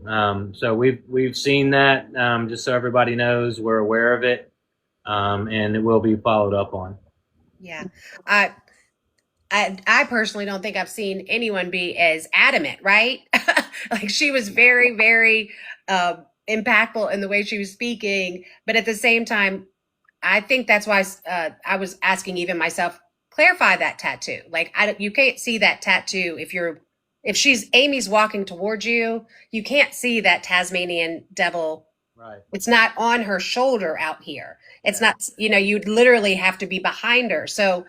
So we've seen that. Just so everybody knows, we're aware of it, and it will be followed up on. Yeah. I I personally don't think I've seen anyone be as adamant, right? Like she was very, very impactful in the way she was speaking, but at the same time, I think that's why I was asking even myself clarify that tattoo. Like, you can't see that tattoo if Amy's walking towards you, you can't see that Tasmanian devil. Right. It's not on her shoulder out here. It's Yeah. not, you'd literally have to be behind her. So,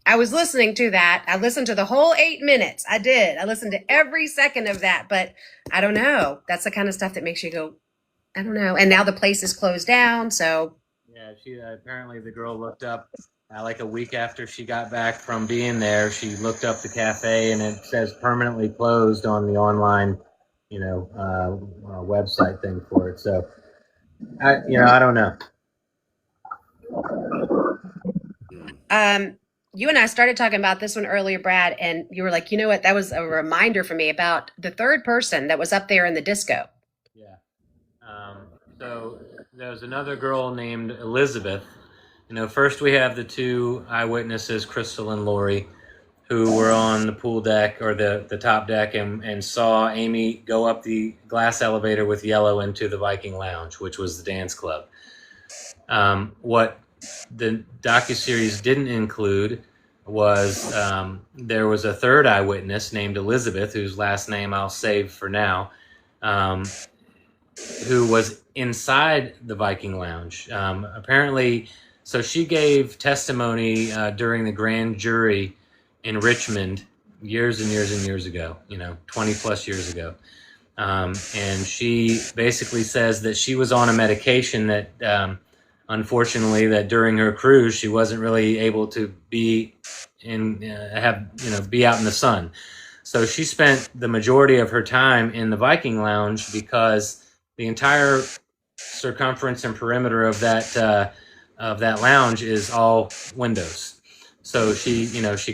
I was listening to that. I listened to the whole 8 minutes. I did. I listened to every second of that, but I don't know. That's the kind of stuff that makes you go, I don't know. And now the place is closed down. So Yeah, she apparently the girl looked up like a week after she got back from being there. She looked up the cafe, and it says permanently closed on the online, website thing for it. So, I don't know. you and I started talking about this one earlier, Brad, and you were like, you know what? That was a reminder for me about the third person that was up there in the disco. Yeah. So there was another girl named Elizabeth. First we have the two eyewitnesses, Crystal and Lori, who were on the pool deck or the top deck and saw Amy go up the glass elevator with Yellow into the Viking Lounge, which was the dance club. What the docuseries didn't include was there was a third eyewitness named Elizabeth, whose last name I'll save for now, who was inside the Viking Lounge. Apparently, so she gave testimony during the grand jury in Richmond years and years and years ago, 20 plus years ago. And she basically says that she was on a medication that, unfortunately, that during her cruise, she wasn't really able to be be out in the sun. So she spent the majority of her time in the Viking Lounge because the entire circumference and perimeter of that lounge is all windows. So she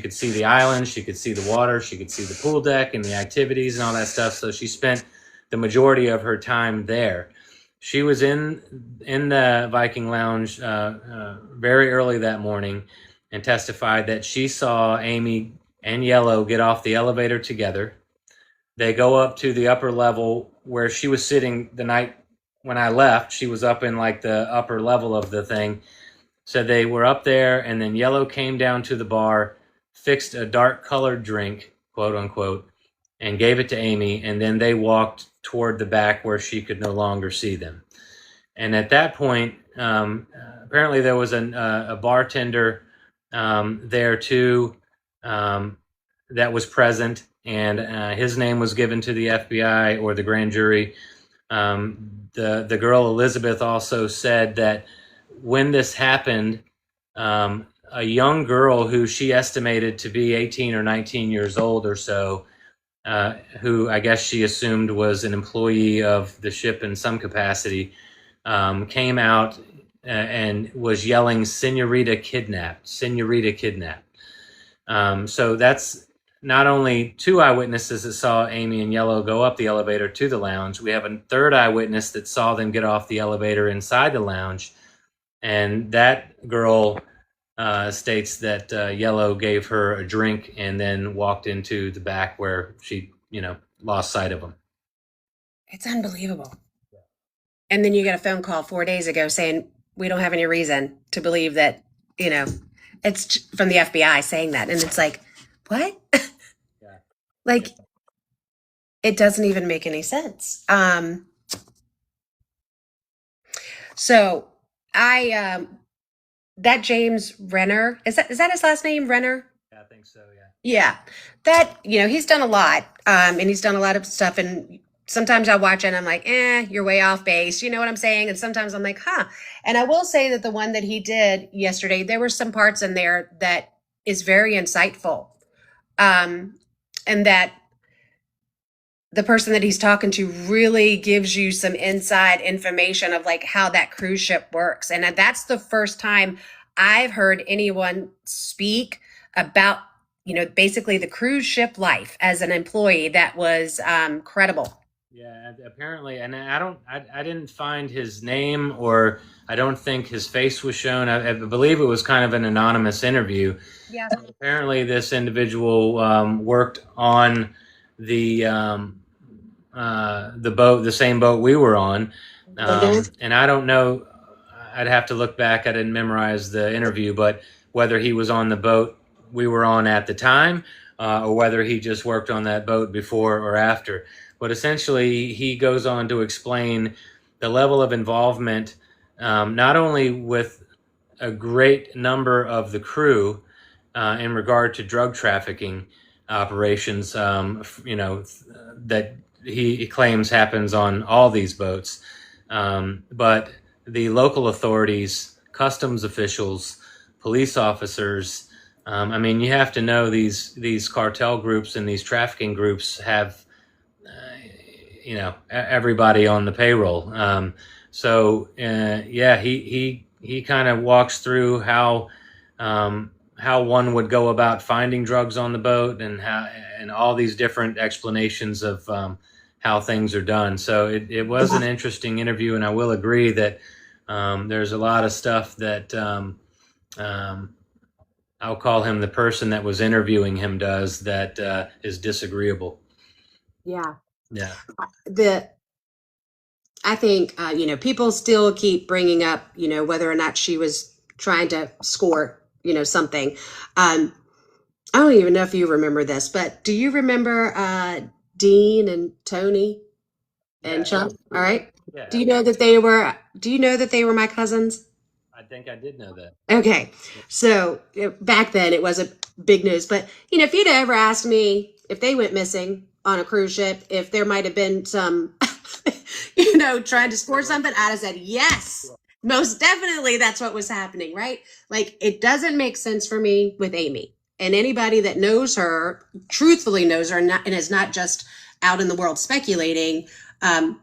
could see the island, she could see the water, she could see the pool deck and the activities and all that stuff. So she spent the majority of her time there. She was in the Viking Lounge very early that morning and testified that she saw Amy and Yellow get off the elevator together. They go up to the upper level where she was sitting the night when I left. She was up in like the upper level of the thing. So they were up there, and then Yellow came down to the bar, fixed a dark colored drink, quote unquote, and gave it to Amy. And then they walked toward the back where she could no longer see them. And at that point, apparently there was a bartender there too that was present, and his name was given to the FBI or the grand jury. The girl Elizabeth also said that when this happened, a young girl who she estimated to be 18 or 19 years old or so, who I guess she assumed was an employee of the ship in some capacity, came out and was yelling, "Senorita kidnapped, Senorita kidnapped." So that's not only two eyewitnesses that saw Amy and Yellow go up the elevator to the lounge. We have a third eyewitness that saw them get off the elevator inside the lounge. And that girl states that Yellow gave her a drink and then walked into the back where she, lost sight of him. It's unbelievable. And then you get a phone call 4 days ago saying, we don't have any reason to believe that, it's from the FBI saying that. And it's like, what? Yeah. Like, it doesn't even make any sense. So that James Renner, is that his last name, Renner? Yeah, I think so, yeah. Yeah. That, he's done a lot. And he's done a lot of stuff. And sometimes I watch it and I'm like, you're way off base. You know what I'm saying? And sometimes I'm like, huh. And I will say that the one that he did yesterday, there were some parts in there that is very insightful. And that the person that he's talking to really gives you some inside information of like how that cruise ship works. And that's the first time I've heard anyone speak about, basically the cruise ship life as an employee that was credible. Yeah, apparently, and I didn't find his name, or I don't think his face was shown. I believe it was kind of an anonymous interview. Yeah. Apparently, this individual worked on the boat, the same boat we were on, and I don't know. I'd have to look back. I didn't memorize the interview, but whether he was on the boat we were on at the time, or whether he just worked on that boat before or after. But essentially, he goes on to explain the level of involvement, not only with a great number of the crew in regard to drug trafficking operations, that he claims happens on all these boats, but the local authorities, customs officials, police officers. I mean, you have to know these cartel groups and these trafficking groups have, everybody on the payroll. He kind of walks through how one would go about finding drugs on the boat, and all these different explanations of how things are done. So it was an interesting interview, and I will agree that there's a lot of stuff that I'll call him the person that was interviewing him does that is disagreeable. Yeah. Yeah. I think, people still keep bringing up, whether or not she was trying to score, something. I don't even know if you remember this, but do you remember Dean and Tony and Chuck? All right. Yeah. Do you know that they were my cousins? I think I did know that. Okay. So back then it wasn't big news, but if you'd ever asked me if they went missing on a cruise ship, if there might have been some, trying to score something, I'd have said, yes, most definitely that's what was happening, right? Like, it doesn't make sense for me with Amy. And anybody that knows her, truthfully knows her, and is not just out in the world speculating,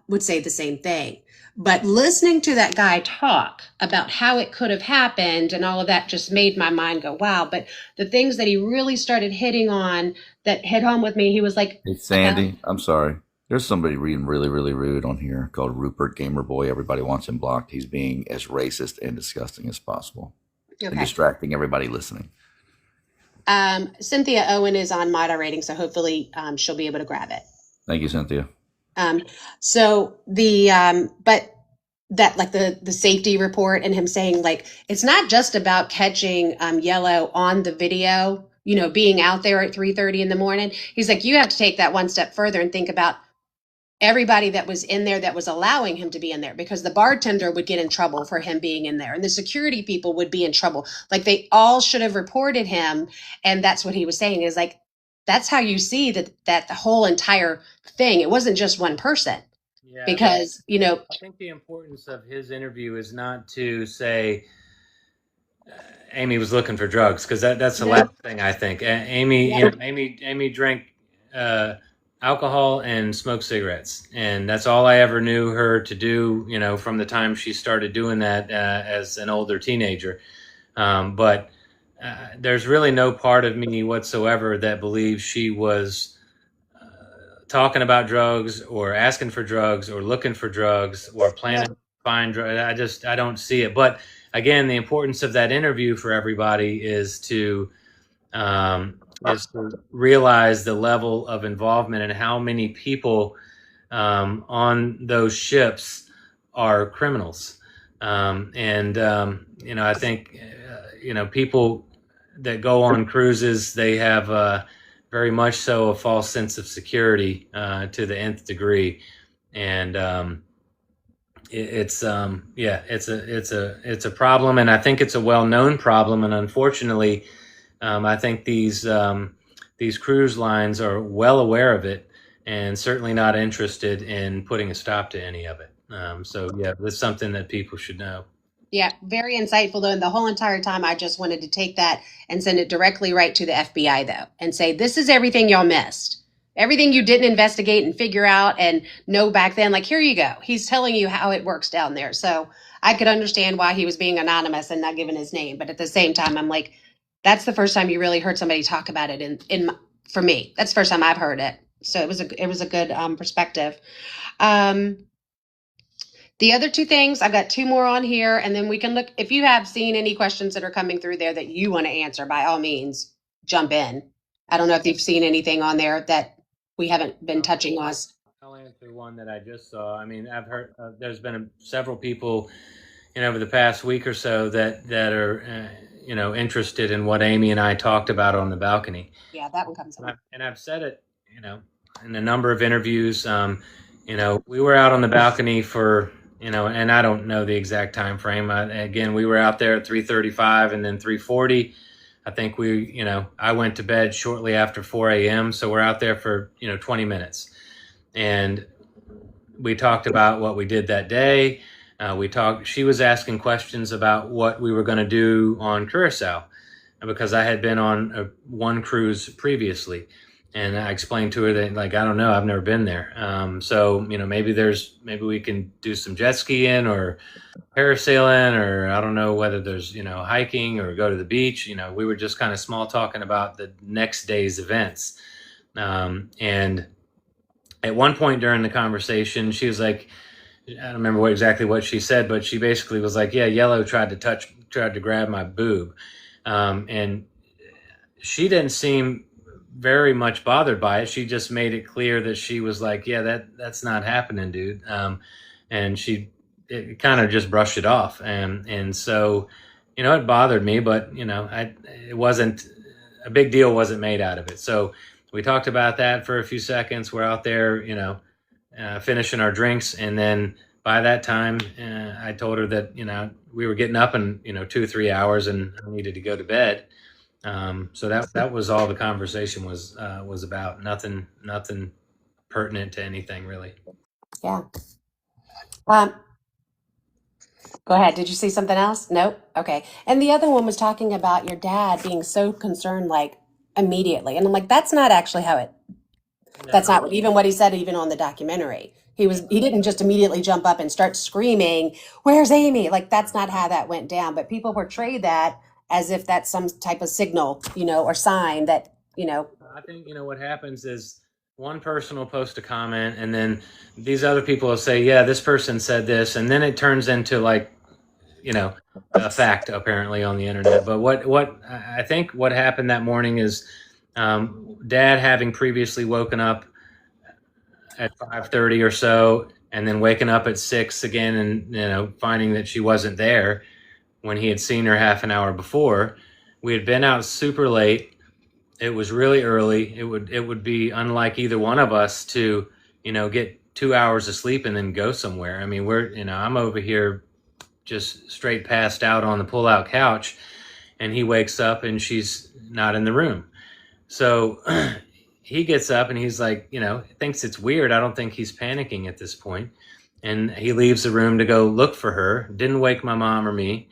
would say the same thing. But listening to that guy talk about how it could have happened and all of that just made my mind go, wow. But the things that he really started hitting on that hit home with me, he was like, Hey, Sandy, I'm sorry. There's somebody reading really, really rude on here called Rupert Gamerboy. Everybody wants him blocked. He's being as racist and disgusting as possible and distracting everybody listening. Cynthia Owen is on moderating, so hopefully she'll be able to grab it. Thank you, Cynthia. So but that, like, the safety report and him saying, like, it's not just about catching Yellow on the video, being out there at 3:30 in the morning. He's like, you have to take that one step further and think about everybody that was in there that was allowing him to be in there, because the bartender would get in trouble for him being in there and the security people would be in trouble. Like, they all should have reported him. And that's what he was saying, is like, that's how you see that the whole entire thing, it wasn't just one person. Yeah, because, I think the importance of his interview is not to say Amy was looking for drugs, because that's the last thing I think. Amy drank alcohol and smoked cigarettes, and that's all I ever knew her to do, from the time she started doing that as an older teenager. But there's really no part of me whatsoever that believes she was talking about drugs or asking for drugs or looking for drugs or planning to find drugs. I don't see it. But again, the importance of that interview for everybody is to realize the level of involvement and how many people on those ships are criminals. I think, people that go on cruises, they have very much so a false sense of security to the nth degree. And it's a problem, and I think it's a well-known problem. And unfortunately, I think these cruise lines are well aware of it and certainly not interested in putting a stop to any of it. That's something that people should know. Yeah, very insightful, though. And the whole entire time, I just wanted to take that and send it directly right to the FBI, though, and say, this is everything y'all missed. Everything you didn't investigate and figure out and know back then. Like, here you go. He's telling you how it works down there. So I could understand why he was being anonymous and not giving his name. But at the same time, I'm like, that's the first time you really heard somebody talk about it. For me, that's the first time I've heard it. So it was a good perspective. The other two things, I've got two more on here, and then we can look. If you have seen any questions that are coming through there that you want to answer, by all means, jump in. I don't know if you've seen anything on there that we haven't been touching on. I'll answer one that I just saw. I mean, I've heard there's been several people over the past week or so that are interested in what Amy and I talked about on the balcony. Yeah, that one comes on. And I've said it, in a number of interviews. We were out on the balcony for, and I don't know the exact time frame. Again, we were out there at 3:35 and then 3:40. I think I went to bed shortly after 4 a.m. So we're out there for 20 minutes, and we talked about what we did that day. She was asking questions about what we were going to do on Curacao, because I had been on one cruise previously, and I explained to her that, like, I don't know, I've never been there. So maybe we can do some jet skiing or parasailing, or I don't know whether there's hiking or go to the beach. We were just kind of small talking about the next day's events, and at one point during the conversation, she was like, I don't remember exactly what she said, but she basically was like, yeah, Yellow tried to grab my boob. And she didn't seem very much bothered by it. She just made it clear that she was like, yeah, that's not happening, dude. And it kind of just brushed it off. And so, it bothered me, but, it wasn't a big deal, wasn't made out of it. So we talked about that for a few seconds. We're out there, finishing our drinks. And then by that time, I told her that, we were getting up in, 2-3 hours and I needed to go to bed. So that was all the conversation was about. Nothing pertinent to anything, really. Yeah. Go ahead. Did you see something else? Nope. Okay. And the other one was talking about your dad being so concerned, like, immediately. And I'm like, that's not actually how that's not what he said, even on the documentary. He didn't just immediately jump up and start screaming, "Where's Amy?" Like, that's not how that went down. But people portray that as if that's some type of signal, or sign that, I think, what happens is one person will post a comment, and then these other people will say, yeah, this person said this. And then it turns into, like, a fact apparently on the internet. But what I think what happened that morning is, Dad, having previously woken up at 5:30 or so, and then waking up at 6 again, and finding that she wasn't there when he had seen her half an hour before. We had been out super late. It was really early. It would be unlike either one of us to get 2 hours of sleep and then go somewhere. I mean, I'm over here just straight passed out on the pull-out couch, and he wakes up and she's not in the room. So he gets up and he's like, thinks it's weird. I don't think he's panicking at this point. And he leaves the room to go look for her. Didn't wake my mom or me.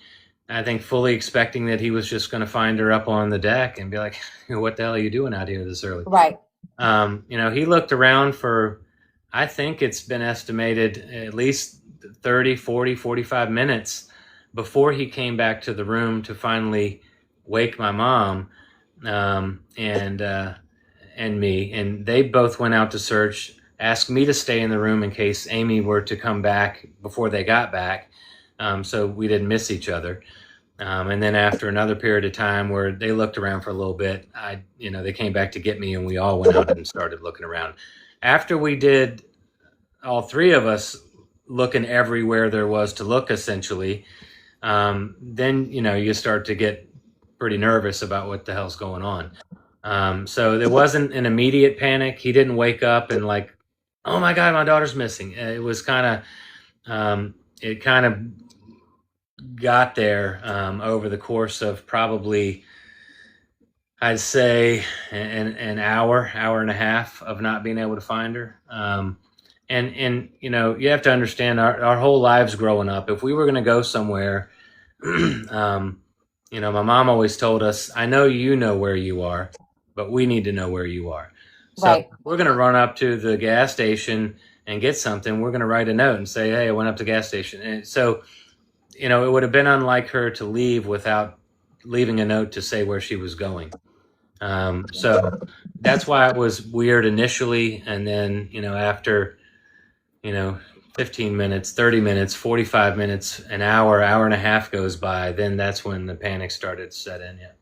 I think fully expecting that he was just going to find her up on the deck and be like, what the hell are you doing out here this early? Right. He looked around for, I think it's been estimated at least 30, 40, 45 minutes before he came back to the room to finally wake my mom and me. And they both went out to search, asked me to stay in the room in case Amy were to come back before they got back, so we didn't miss each other. And then after another period of time where they looked around for a little bit, they came back to get me, and we all went out and started looking around. After we did, all three of us looking everywhere there was to look, essentially, then you start to get pretty nervous about what the hell's going on. So there wasn't an immediate panic. He didn't wake up and like, oh my God, my daughter's missing. It was kind of got there over the course of probably, I'd say, an hour and a half of not being able to find her. And you have to understand our whole lives growing up. If we were going to go somewhere, my mom always told us, I know you know where you are, but we need to know where you are. So Right. we're going to run up to the gas station and get something. We're going to write a note and say, hey, I went up to the gas station. And so, it would have been unlike her to leave without leaving a note to say where she was going. So that's why it was weird initially. And then, after, 15 minutes, 30 minutes, 45 minutes, an hour and a half goes by, then that's when the panic started to set in. Yeah.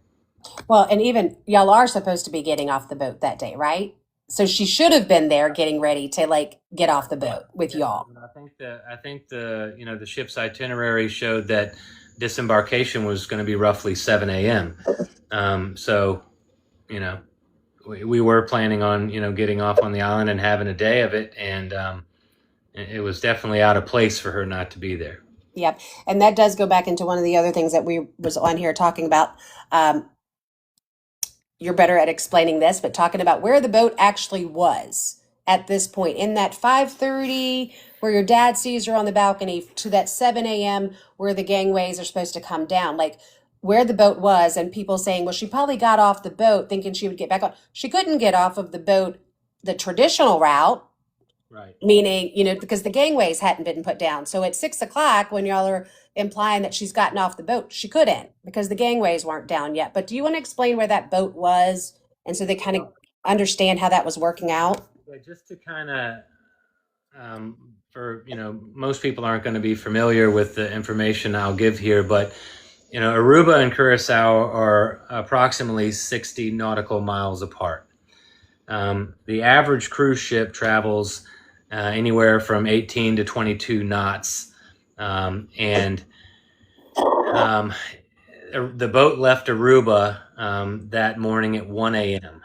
Well, and even y'all are supposed to be getting off the boat that day, right? So she should have been there getting ready to like get off the boat with y'all. I think the ship's itinerary showed that disembarkation was going to be roughly 7 a.m. So we were planning on getting off on the island and having a day of it, and it was definitely out of place for her not to be there. Yep. And that does go back into one of the other things that we was on here talking about. You're better at explaining this, but talking about where the boat actually was at this point, in that 5:30 where your dad sees her on the balcony to that 7 a.m. where the gangways are supposed to come down, like where the boat was, and people saying, well, she probably got off the boat thinking she would get back on. She couldn't get off of the boat the traditional route. Right. Meaning, because the gangways hadn't been put down. So at 6 o'clock, when y'all are implying that she's gotten off the boat, she couldn't because the gangways weren't down yet. But do you want to explain where that boat was? And so they kind of understand how that was working out? Yeah, just to kind of, for, most people aren't going to be familiar with the information I'll give here, but, Aruba and Curacao are approximately 60 nautical miles apart. The average cruise ship travels anywhere from 18 to 22 knots. And the boat left Aruba that morning at 1 a.m.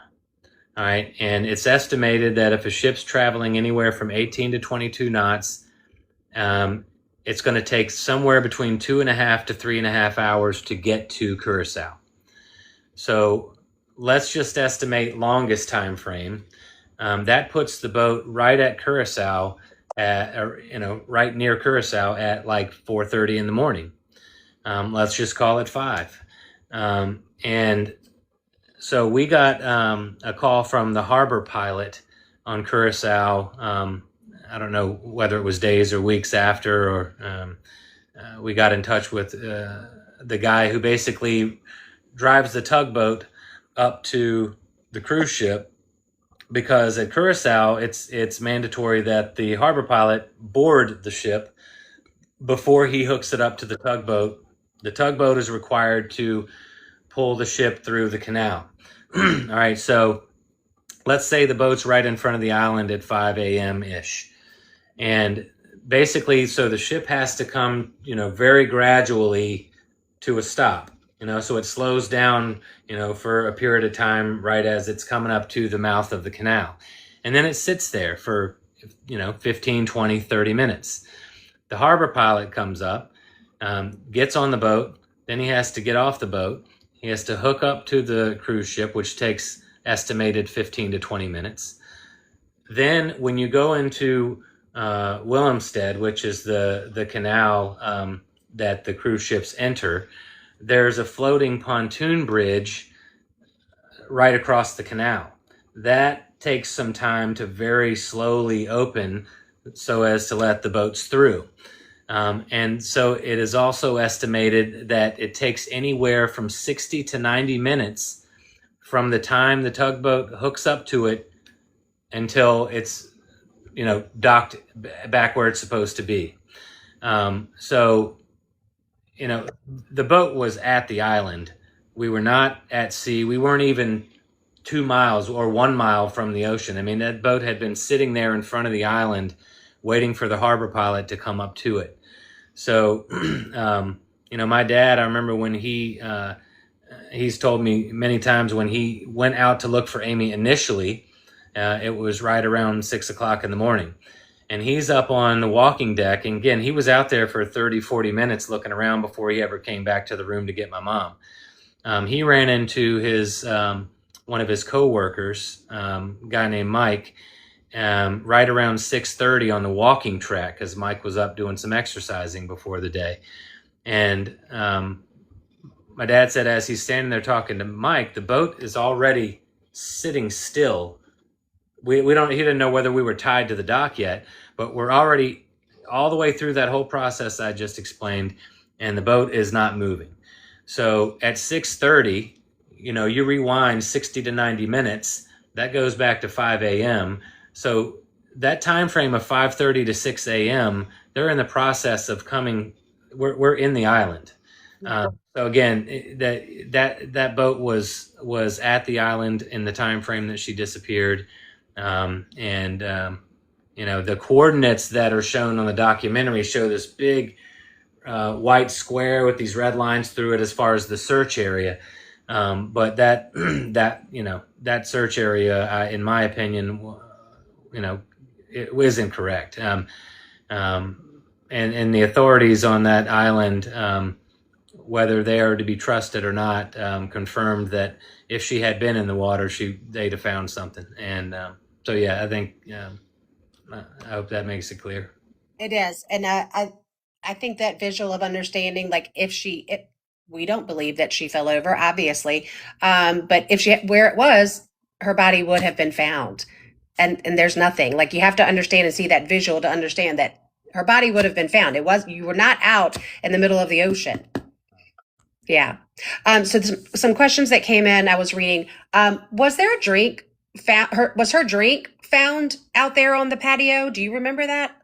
All right. And it's estimated that if a ship's traveling anywhere from 18 to 22 knots, it's going to take somewhere between 2.5 to 3.5 hours to get to Curacao. So let's just estimate longest time frame. That puts the boat right at Curacao, right near Curacao at like 4:30 in the morning. Let's just call it 5. And so we got a call from the harbor pilot on Curacao. I don't know whether it was days or weeks after, or we got in touch with the guy who basically drives the tugboat up to the cruise ship, because at Curacao, it's mandatory that the harbor pilot board the ship before he hooks it up to the tugboat. The tugboat is required to pull the ship through the canal. All right, so let's say the boat's right in front of the island at 5 a.m.-ish. And basically, so the ship has to come, very gradually to a stop. So it slows down, for a period of time right as it's coming up to the mouth of the canal. And then it sits there for, 15, 20, 30 minutes. The harbor pilot comes up, gets on the boat, then he has to get off the boat. He has to hook up to the cruise ship, which takes estimated 15 to 20 minutes. Then when you go into Willemstad, which is the canal that the cruise ships enter, there's a floating pontoon bridge right across the canal. That takes some time to very slowly open so as to let the boats through. And so it is also estimated that it takes anywhere from 60 to 90 minutes from the time the tugboat hooks up to it until it's, docked back where it's supposed to be. So the boat was at the island. We were not at sea. We weren't even 2 miles or 1 mile from the ocean. I mean, that boat had been sitting there in front of the island waiting for the harbor pilot to come up to it. So, my dad, I remember when he's told me many times when he went out to look for Amy initially, it was right around 6 o'clock in the morning. And he's up on the walking deck. And again, he was out there for 30, 40 minutes looking around before he ever came back to the room to get my mom. He ran into one of his coworkers, a guy named Mike, right around 6:30 on the walking track, because Mike was up doing some exercising before the day. And my dad said as he's standing there talking to Mike, the boat is already sitting still. He didn't know whether we were tied to the dock yet, but we're already all the way through that whole process I just explained, and the boat is not moving. So at 6:30, you rewind 60 to 90 minutes, that goes back to 5 a.m. So that time frame of 5:30 to 6 a.m., they're in the process of coming. We're in the island. So again, that boat was at the island in the time frame that she disappeared. The coordinates that are shown on the documentary show this big white square with these red lines through it as far as the search area. But that that search area, in my opinion, it was incorrect. And the authorities on that island, whether they are to be trusted or not, confirmed that if she had been in the water, they'd have found something. And I think I hope that makes it clear. It is, and I think that visual of understanding, like we don't believe that she fell over, obviously, but if where it was, her body would have been found, and there's nothing. Like, you have to understand and see that visual to understand that her body would have been found. You were not out in the middle of the ocean. Yeah. So some questions that came in, I was reading. Was there a drink was her drink found out there on the patio? Do you remember that?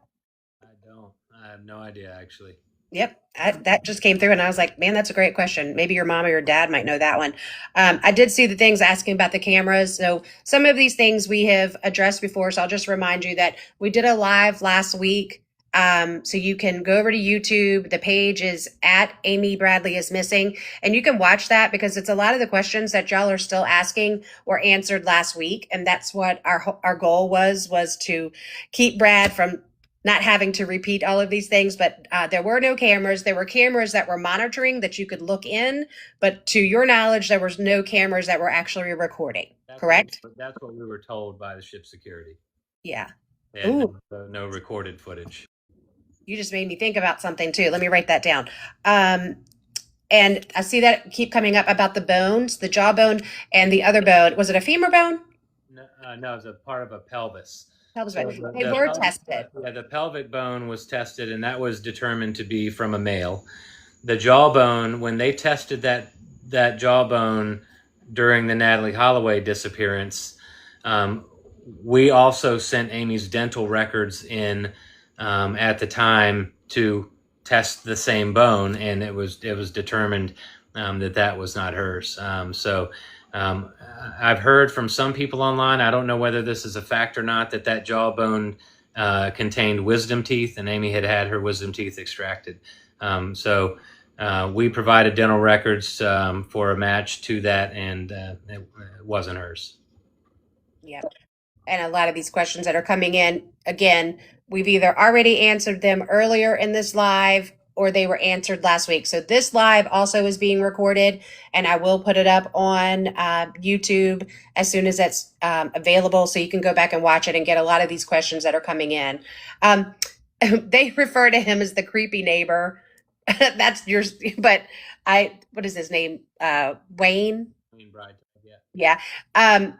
I have no idea, actually. Yep. That just came through, and I was like, man, that's a great question. Maybe your mom or your dad might know that one. I did see the things asking about the cameras. So some of these things we have addressed before. So I'll just remind you that we did a live last week. So you can go over to YouTube. The page is at Amy Bradley is Missing, and you can watch that, because it's a lot of the questions that y'all are still asking were answered last week. And that's what our goal was to keep Brad from not having to repeat all of these things. But there were no cameras. There were cameras that were monitoring that you could look in, but to your knowledge, there was no cameras that were actually recording. Correct? That's what we were told by the ship security. Yeah. And no recorded footage. You just made me think about something too. Let me write that down. And I see that keep coming up about the bones, the jawbone and the other bone. Was it a femur bone? No, it was a part of a pelvis. Pelvis bone. They were tested. Yeah, the pelvic bone was tested, and that was determined to be from a male. The jawbone, when they tested that jawbone during the Natalie Holloway disappearance, we also sent Amy's dental records in at the time to test the same bone, and it was determined that was not hers. I've heard from some people online, I don't know whether this is a fact or not, that jawbone contained wisdom teeth, and Amy had her wisdom teeth extracted. We provided dental records for a match to that, and it wasn't hers. Yeah. And a lot of these questions that are coming in, again, we've either already answered them earlier in this live or they were answered last week. So this live also is being recorded, and I will put it up on YouTube as soon as it's available, so you can go back and watch it and get a lot of these questions that are coming in. They refer to him as the creepy neighbor. That's yours, but what is his name? Wayne? Wayne Bride, yeah. Yeah.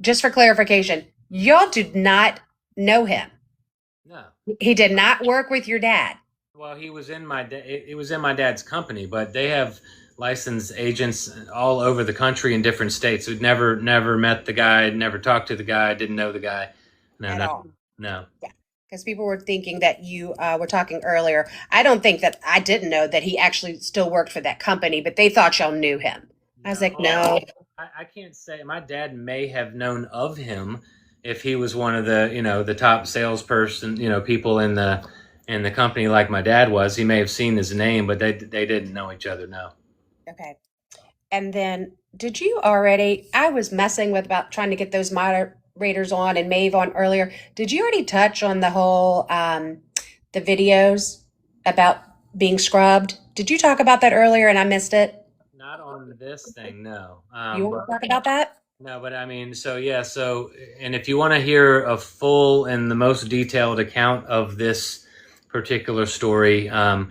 Just for clarification, y'all did not know him. No. He did not work with your dad. Well, he was in it was in my dad's company, but they have licensed agents all over the country in different states who'd never met the guy, never talked to the guy, didn't know the guy. No. Yeah. Because people were thinking that you were talking earlier. I don't think that I didn't know that he actually still worked for that company, but they thought y'all knew him. I was like, no. I can't say. My dad may have known of him if he was one of the top salesperson, people in the company like my dad was. He may have seen his name, but they didn't know each other. No. Okay. And then did you already? I was messing with about trying to get those moderators on and Maeve on earlier. Did you already touch on the whole the videos about being scrubbed? Did you talk about that earlier and I missed it? Not on this thing, no. You want to talk about that? No, but I mean, and if you want to hear a full and the most detailed account of this particular story, a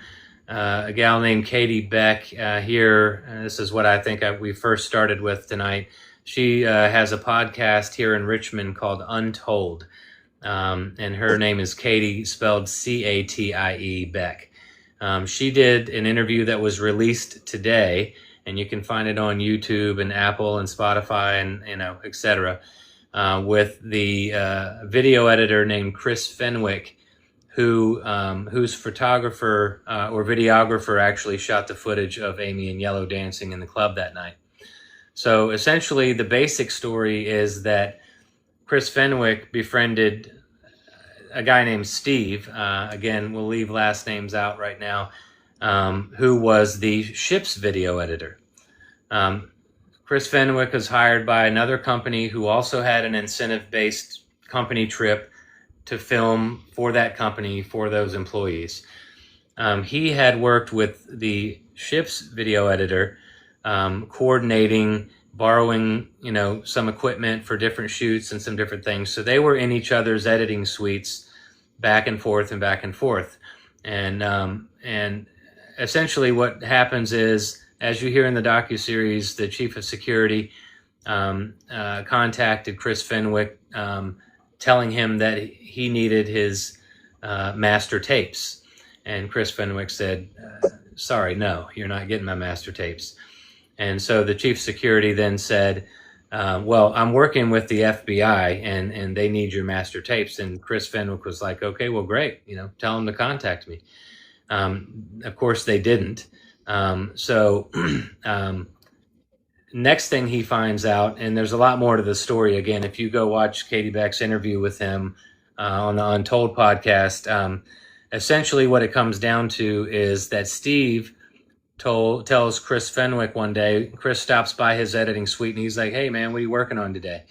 gal named Katie Beck here, and this is what I think we first started with tonight. She has a podcast here in Richmond called Untold, and her name is Katie, spelled Catie Beck. She did an interview that was released today, and you can find it on YouTube and Apple and Spotify and etc. With the video editor named Chris Fenwick, whose photographer or videographer actually shot the footage of Amy and Yellow dancing in the club that night. So essentially, the basic story is that Chris Fenwick befriended a guy named Steve. Again, we'll leave last names out right now. Who was the ship's video editor. Chris Fenwick was hired by another company who also had an incentive-based company trip to film for that company for those employees. He had worked with the ship's video editor, coordinating, borrowing, some equipment for different shoots and some different things. So they were in each other's editing suites, back and forth and back and forth, and essentially what happens is, as you hear in the docuseries, the chief of security contacted Chris Fenwick, telling him that he needed his master tapes. And Chris Fenwick said, sorry, no, you're not getting my master tapes. And so the chief of security then said, well, I'm working with the FBI and they need your master tapes. And Chris Fenwick was like, okay, well, great. Tell them to contact me. Of course they didn't. Next thing he finds out, and there's a lot more to the story. Again, if you go watch Katie Beck's interview with him on the Untold podcast, essentially what it comes down to is that Steve tells Chris Fenwick one day, Chris stops by his editing suite and he's like, hey man, what are you working on today?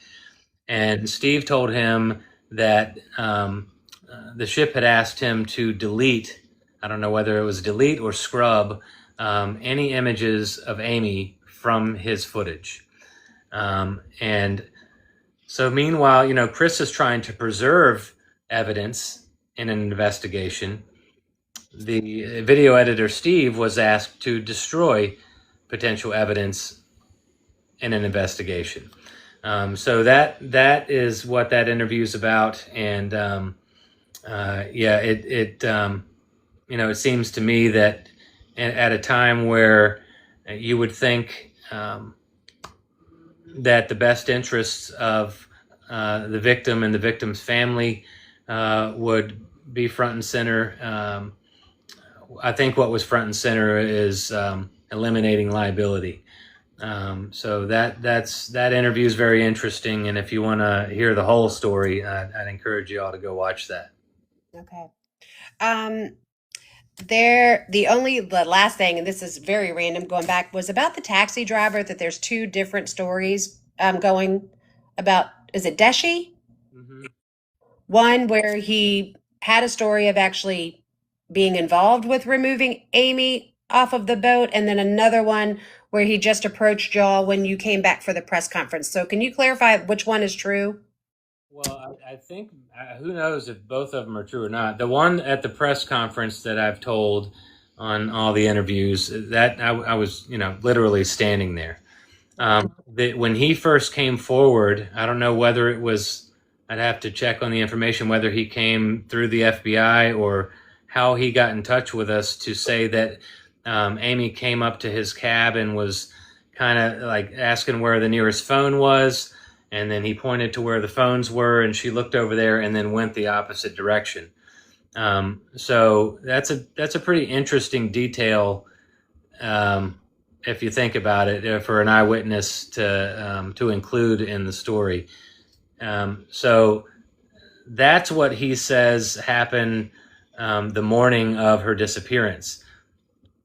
And Steve told him that the ship had asked him to delete, I don't know whether it was delete or scrub, any images of Amy from his footage. And so meanwhile, Chris is trying to preserve evidence in an investigation. The video editor, Steve, was asked to destroy potential evidence in an investigation. So that is what that interview is about. And it seems to me that at a time where you would think that the best interests of the victim and the victim's family would be front and center, I think what was front and center is eliminating liability. So that interview is very interesting, and if you want to hear the whole story, I'd encourage you all to go watch that. Okay. The last thing, and this is very random, going back, was about the taxi driver, that there's two different stories going about. Is it Deshi? Mm-hmm. One where he had a story of actually being involved with removing Amy off of the boat, and then another one where he just approached y'all when you came back for the press conference. So can you clarify which one is true? Well, I think, who knows if both of them are true or not. The one at the press conference that I've told on all the interviews, that I was, literally standing there. When he first came forward, I don't know whether it was, I'd have to check on the information, whether he came through the FBI or how he got in touch with us to say that Amy came up to his cab and was kind of like asking where the nearest phone was. And then he pointed to where the phones were and she looked over there and then went the opposite direction. So that's a pretty interesting detail, if you think about it, for an eyewitness to include in the story. So that's what he says happened the morning of her disappearance.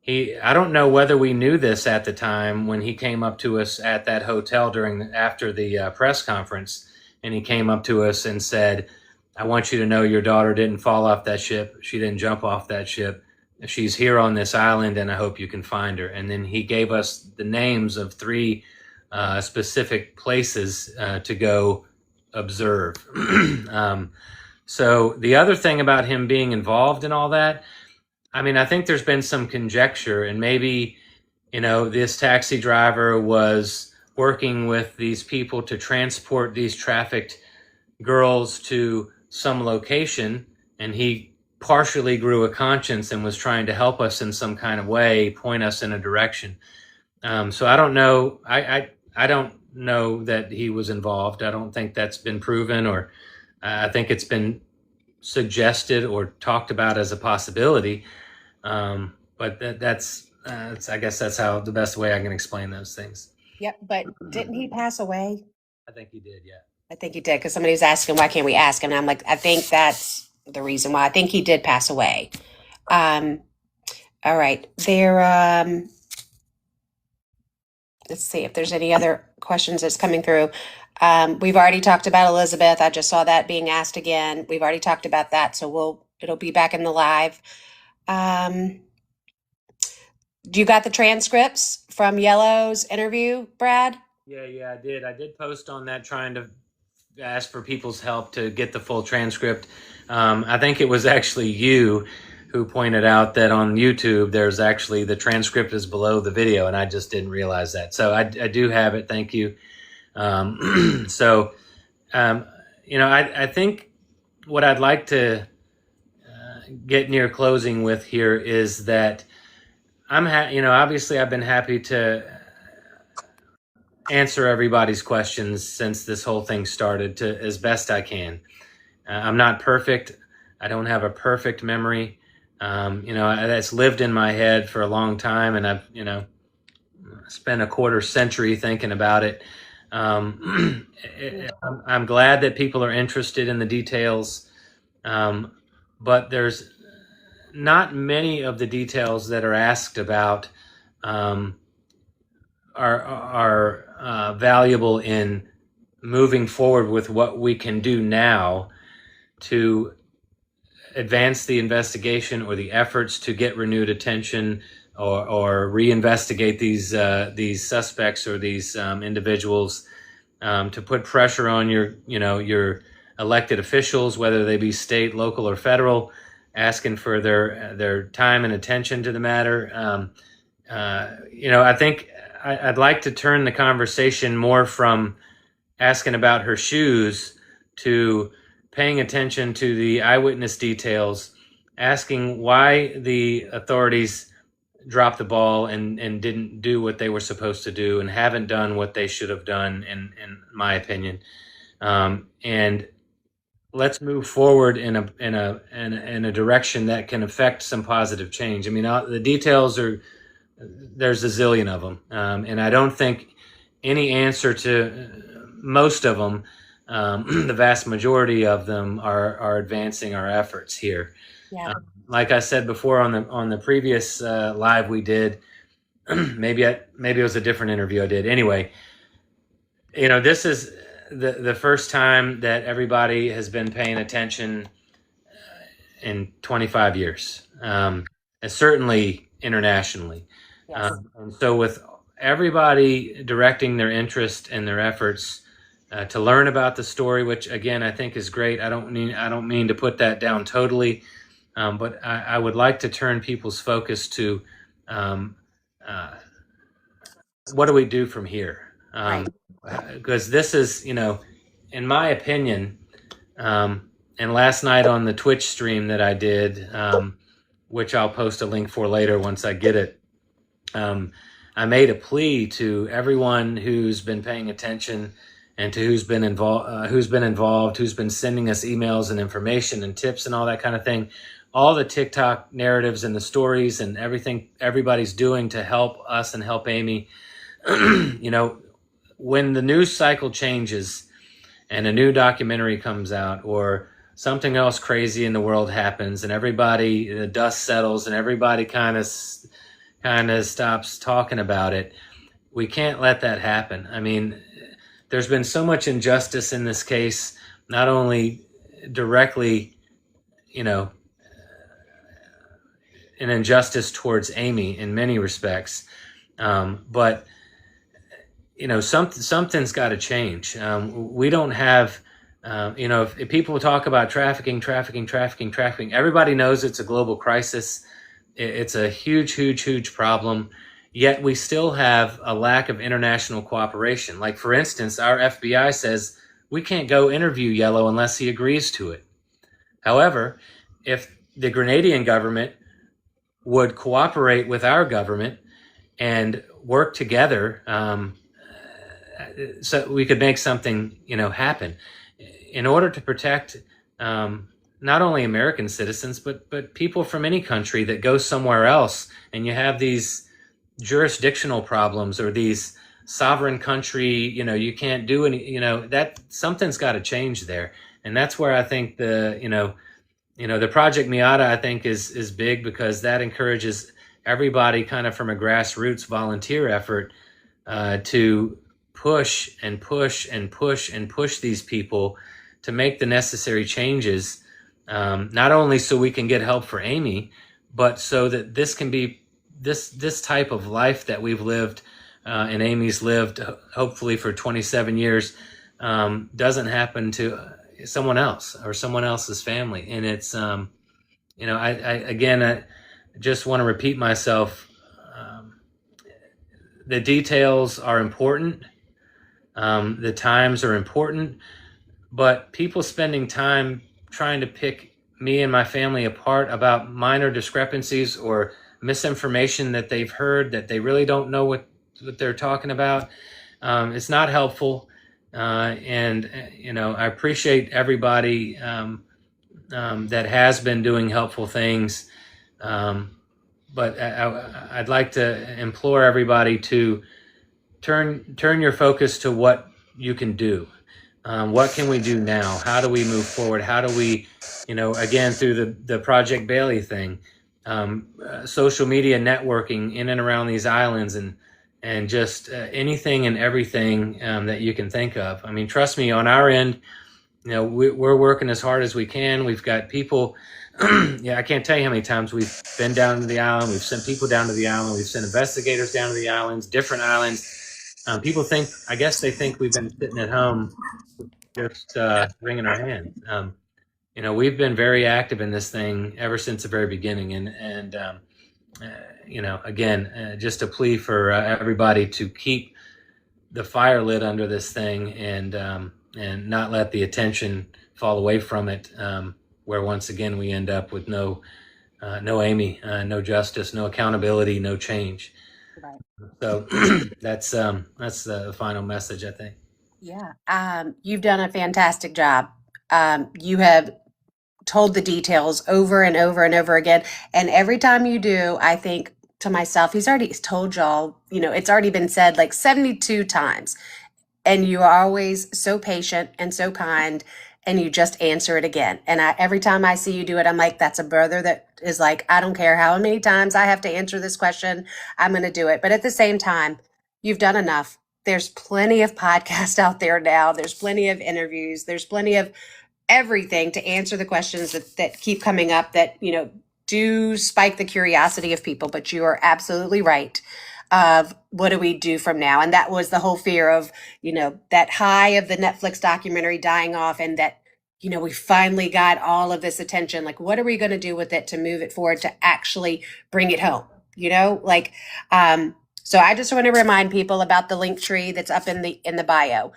I don't know whether we knew this at the time when he came up to us at that hotel after the press conference, and he came up to us and said, I want you to know your daughter didn't fall off that ship. She didn't jump off that ship. She's here on this island, and I hope you can find her. And then he gave us the names of 3 specific places to go observe. So the other thing about him being involved in all that, I think there's been some conjecture, and maybe, this taxi driver was working with these people to transport these trafficked girls to some location, and he partially grew a conscience and was trying to help us in some kind of way, point us in a direction. So I don't know. I don't know that he was involved. I don't think that's been proven, or I think it's been suggested or talked about as a possibility. But that's I guess that's how the best way I can explain those things. Yep, but didn't he pass away? I think he did, yeah. I think he did, because somebody's asking, why can't we ask him? And I'm like, I think that's the reason why. I think he did pass away. All right. Let's see if there's any other questions that's coming through. We've already talked about Elizabeth. I just saw that being asked again. We've already talked about that, so it'll be back in the live. Do you got the transcripts from Yellow's interview, Brad? Yeah, I did. I did post on that trying to ask for people's help to get the full transcript. I think it was actually you who pointed out that on YouTube, there's actually the transcript is below the video, and I just didn't realize that. So I do have it. Thank you. I think what I'd like to get near closing with here is that obviously I've been happy to answer everybody's questions since this whole thing started to as best I can. I'm not perfect. I don't have a perfect memory. That's lived in my head for a long time, and I've, spent a quarter century thinking about it. I'm glad that people are interested in the details, but there's not many of the details that are asked about are valuable in moving forward with what we can do now to advance the investigation or the efforts to get renewed attention or reinvestigate these suspects or these individuals, to put pressure on your elected officials, whether they be state, local, or federal, asking for their time and attention to the matter. I think I'd like to turn the conversation more from asking about her shoes to paying attention to the eyewitness details, asking why the authorities dropped the ball and didn't do what they were supposed to do and haven't done what they should have done, in my opinion. And let's move forward in a direction that can affect some positive change. I mean, the details there's a zillion of them. And I don't think any answer to most of them, the vast majority of them are advancing our efforts here. Yeah. Like I said before on the previous live we did, maybe it was a different interview I did. Anyway, this is the first time that everybody has been paying attention in 25 years, and certainly internationally. Yes. And so with everybody directing their interest and their efforts to learn about the story, which again I think is great. I don't mean to put that down totally, but I would like to turn people's focus to what do we do from here? Because this is, in my opinion, and last night on the Twitch stream that I did, which I'll post a link for later once I get it, I made a plea to everyone who's been paying attention and to who's been involved, who's been sending us emails and information and tips and all that kind of thing. All the TikTok narratives and the stories and everything everybody's doing to help us and help Amy. When the news cycle changes and a new documentary comes out or something else crazy in the world happens and the dust settles and everybody kind of stops talking about it, we can't let that happen. I mean, there's been so much injustice in this case, not only directly, an injustice towards Amy in many respects, but something's got to change. We don't have, if people talk about trafficking, everybody knows it's a global crisis. It's a huge problem. Yet we still have a lack of international cooperation. Like, for instance, our FBI says we can't go interview Yellow unless he agrees to it. However, if the Grenadian government would cooperate with our government and work together, so we could make something, happen in order to protect not only American citizens, but people from any country that go somewhere else, and you have these jurisdictional problems or these sovereign country, you can't do any, that something's got to change there. And that's where I think the Project Miata, I think is big, because that encourages everybody kind of from a grassroots volunteer effort to push and push and push and push these people to make the necessary changes, not only so we can get help for Amy, but so that this can be this type of life that we've lived and Amy's lived, hopefully for 27 years, doesn't happen to someone else or someone else's family. And it's, I just want to repeat myself. The details are important. The times are important, but people spending time trying to pick me and my family apart about minor discrepancies or misinformation that they've heard that they really don't know what they're talking about, it's not helpful. And I appreciate everybody that has been doing helpful things. But I'd like to implore everybody to turn your focus to what you can do. What can we do now? How do we move forward? How do we, again, through the Project Bailey thing, social media networking in and around these islands, and just anything and everything that you can think of. I mean, trust me, on our end, we're working as hard as we can. We've got people. Yeah, I can't tell you how many times we've been down to the island. We've sent people down to the island. We've sent investigators down to the islands, different islands. People I guess they think we've been sitting at home just wringing our hands. We've been very active in this thing ever since the very beginning. And again, just a plea for everybody to keep the fire lit under this thing and not let the attention fall away from it, where once again we end up with no Amy, no justice, no accountability, no change. Right. So that's the final message, I think. Yeah. You've done a fantastic job. You have told the details over and over and over again. And every time you do, I think to myself, he's told y'all, it's already been said like 72 times. And you are always so patient and so kind, and you just answer it again. And every time I see you do it, I'm like, that's a brother that is like, I don't care how many times I have to answer this question, I'm going to do it. But at the same time, you've done enough. There's plenty of podcasts out there now. There's plenty of interviews. There's plenty of everything to answer the questions that keep coming up that, do spike the curiosity of people. But you are absolutely right. Of what do we do from now? And that was the whole fear of, that high of the Netflix documentary dying off, and that, we finally got all of this attention. Like, what are we going to do with it to move it forward, to actually bring it home? So I just want to remind people about the link tree that's up in the bio.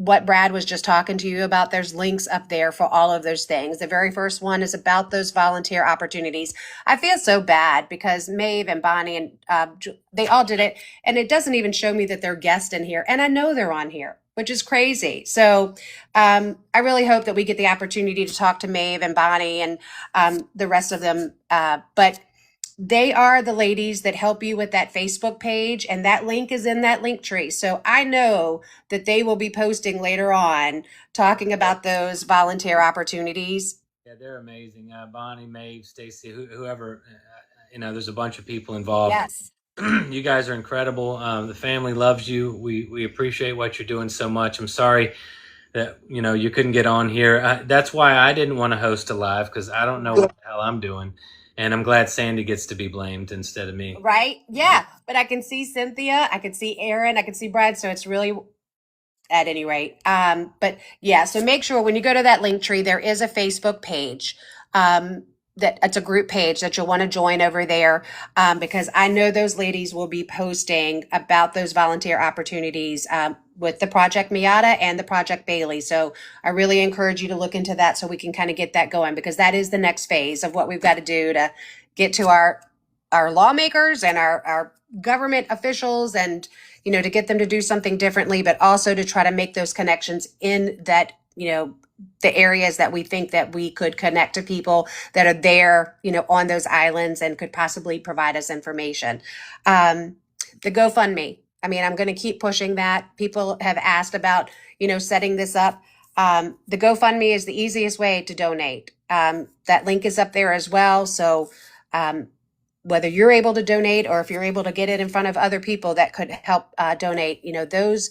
What Brad was just talking to you about, there's links up there for all of those things. The very first one is about those volunteer opportunities. I feel so bad because Maeve and Bonnie and they all did it, and it doesn't even show me that they're guests in here, and I know they're on here, which is crazy. So I really hope that we get the opportunity to talk to Maeve and Bonnie and the rest of them. But they are the ladies that help you with that Facebook page, and that link is in that link tree. So I know that they will be posting later on talking about those volunteer opportunities. Yeah, they're amazing. Bonnie, Maeve, Stacy, whoever, there's a bunch of people involved. Yes. You guys are incredible. The family loves you. We appreciate what you're doing so much. I'm sorry that, you couldn't get on here. That's why I didn't want to host a live, because I don't know what the hell I'm doing. And I'm glad Sandy gets to be blamed instead of me. Right? Yeah. But I can see Cynthia. I can see Aaron. I can see Brad. So it's really, at any rate. But yeah, so make sure when you go to that link tree, there is a Facebook page. That it's a group page that you'll want to join over there, because I know those ladies will be posting about those volunteer opportunities with the Project Miata and the Project Bailey. So I really encourage you to look into that so we can kind of get that going, because that is the next phase of what we've got to do to get to our lawmakers and our government officials, and to get them to do something differently, but also to try to make those connections in that the areas that we think that we could connect to people that are there, on those islands and could possibly provide us information. The GoFundMe, I mean, I'm going to keep pushing that. People have asked about, setting this up. The GoFundMe is the easiest way to donate. That link is up there as well. So whether you're able to donate or if you're able to get it in front of other people that could help donate, those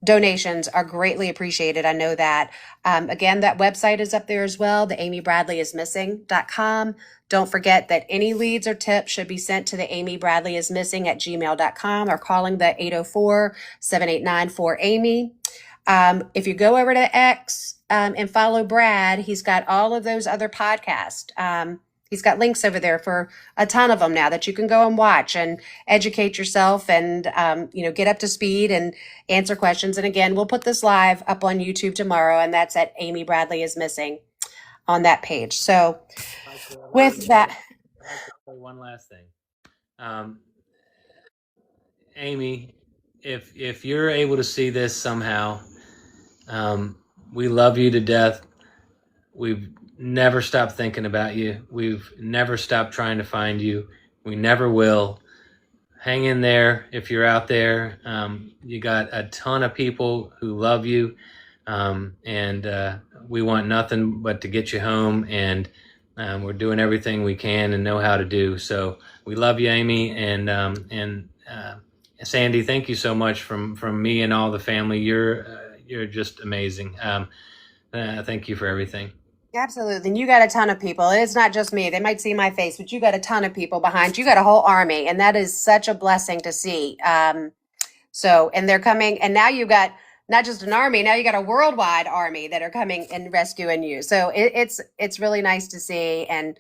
donations are greatly appreciated. I know that. Again, that website is up there as well, the amybradleyismissing.com. Don't forget that any leads or tips should be sent to the amybradleyismissing@gmail.com or calling the 804-789-4AMY. If you go over to X and follow Brad, he's got all of those other podcasts. He's got links over there for a ton of them now that you can go and watch and educate yourself and, get up to speed and answer questions. And again, we'll put this live up on YouTube tomorrow, and that's at Amy Bradley is Missing on that page. So with that. One last thing. Amy, if you're able to see this somehow, we love you to death. We've never stopped thinking about you. We've never stopped trying to find you. We never will. Hang in there if you're out there. You got a ton of people who love you, and we want nothing but to get you home, and we're doing everything we can and know how to do. So we love you, Amy, and Sandy, thank you so much from me and all the family. You're just amazing. Thank you for everything. Absolutely. And you got a ton of people. It's not just me. They might see my face, but you got a ton of people behind you. You got a whole army. And that is such a blessing to see. And they're coming. And now you got not just an army, now you got a worldwide army that are coming and rescuing you. So it's really nice to see. And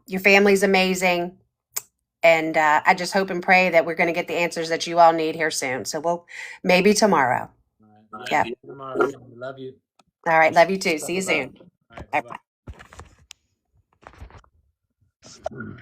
your family's amazing. And I just hope and pray that we're going to get the answers that you all need here soon. So we'll maybe tomorrow. All right. Yeah. Tomorrow. Love you. All right. Love you too. See you soon. All right, bye-bye. Bye.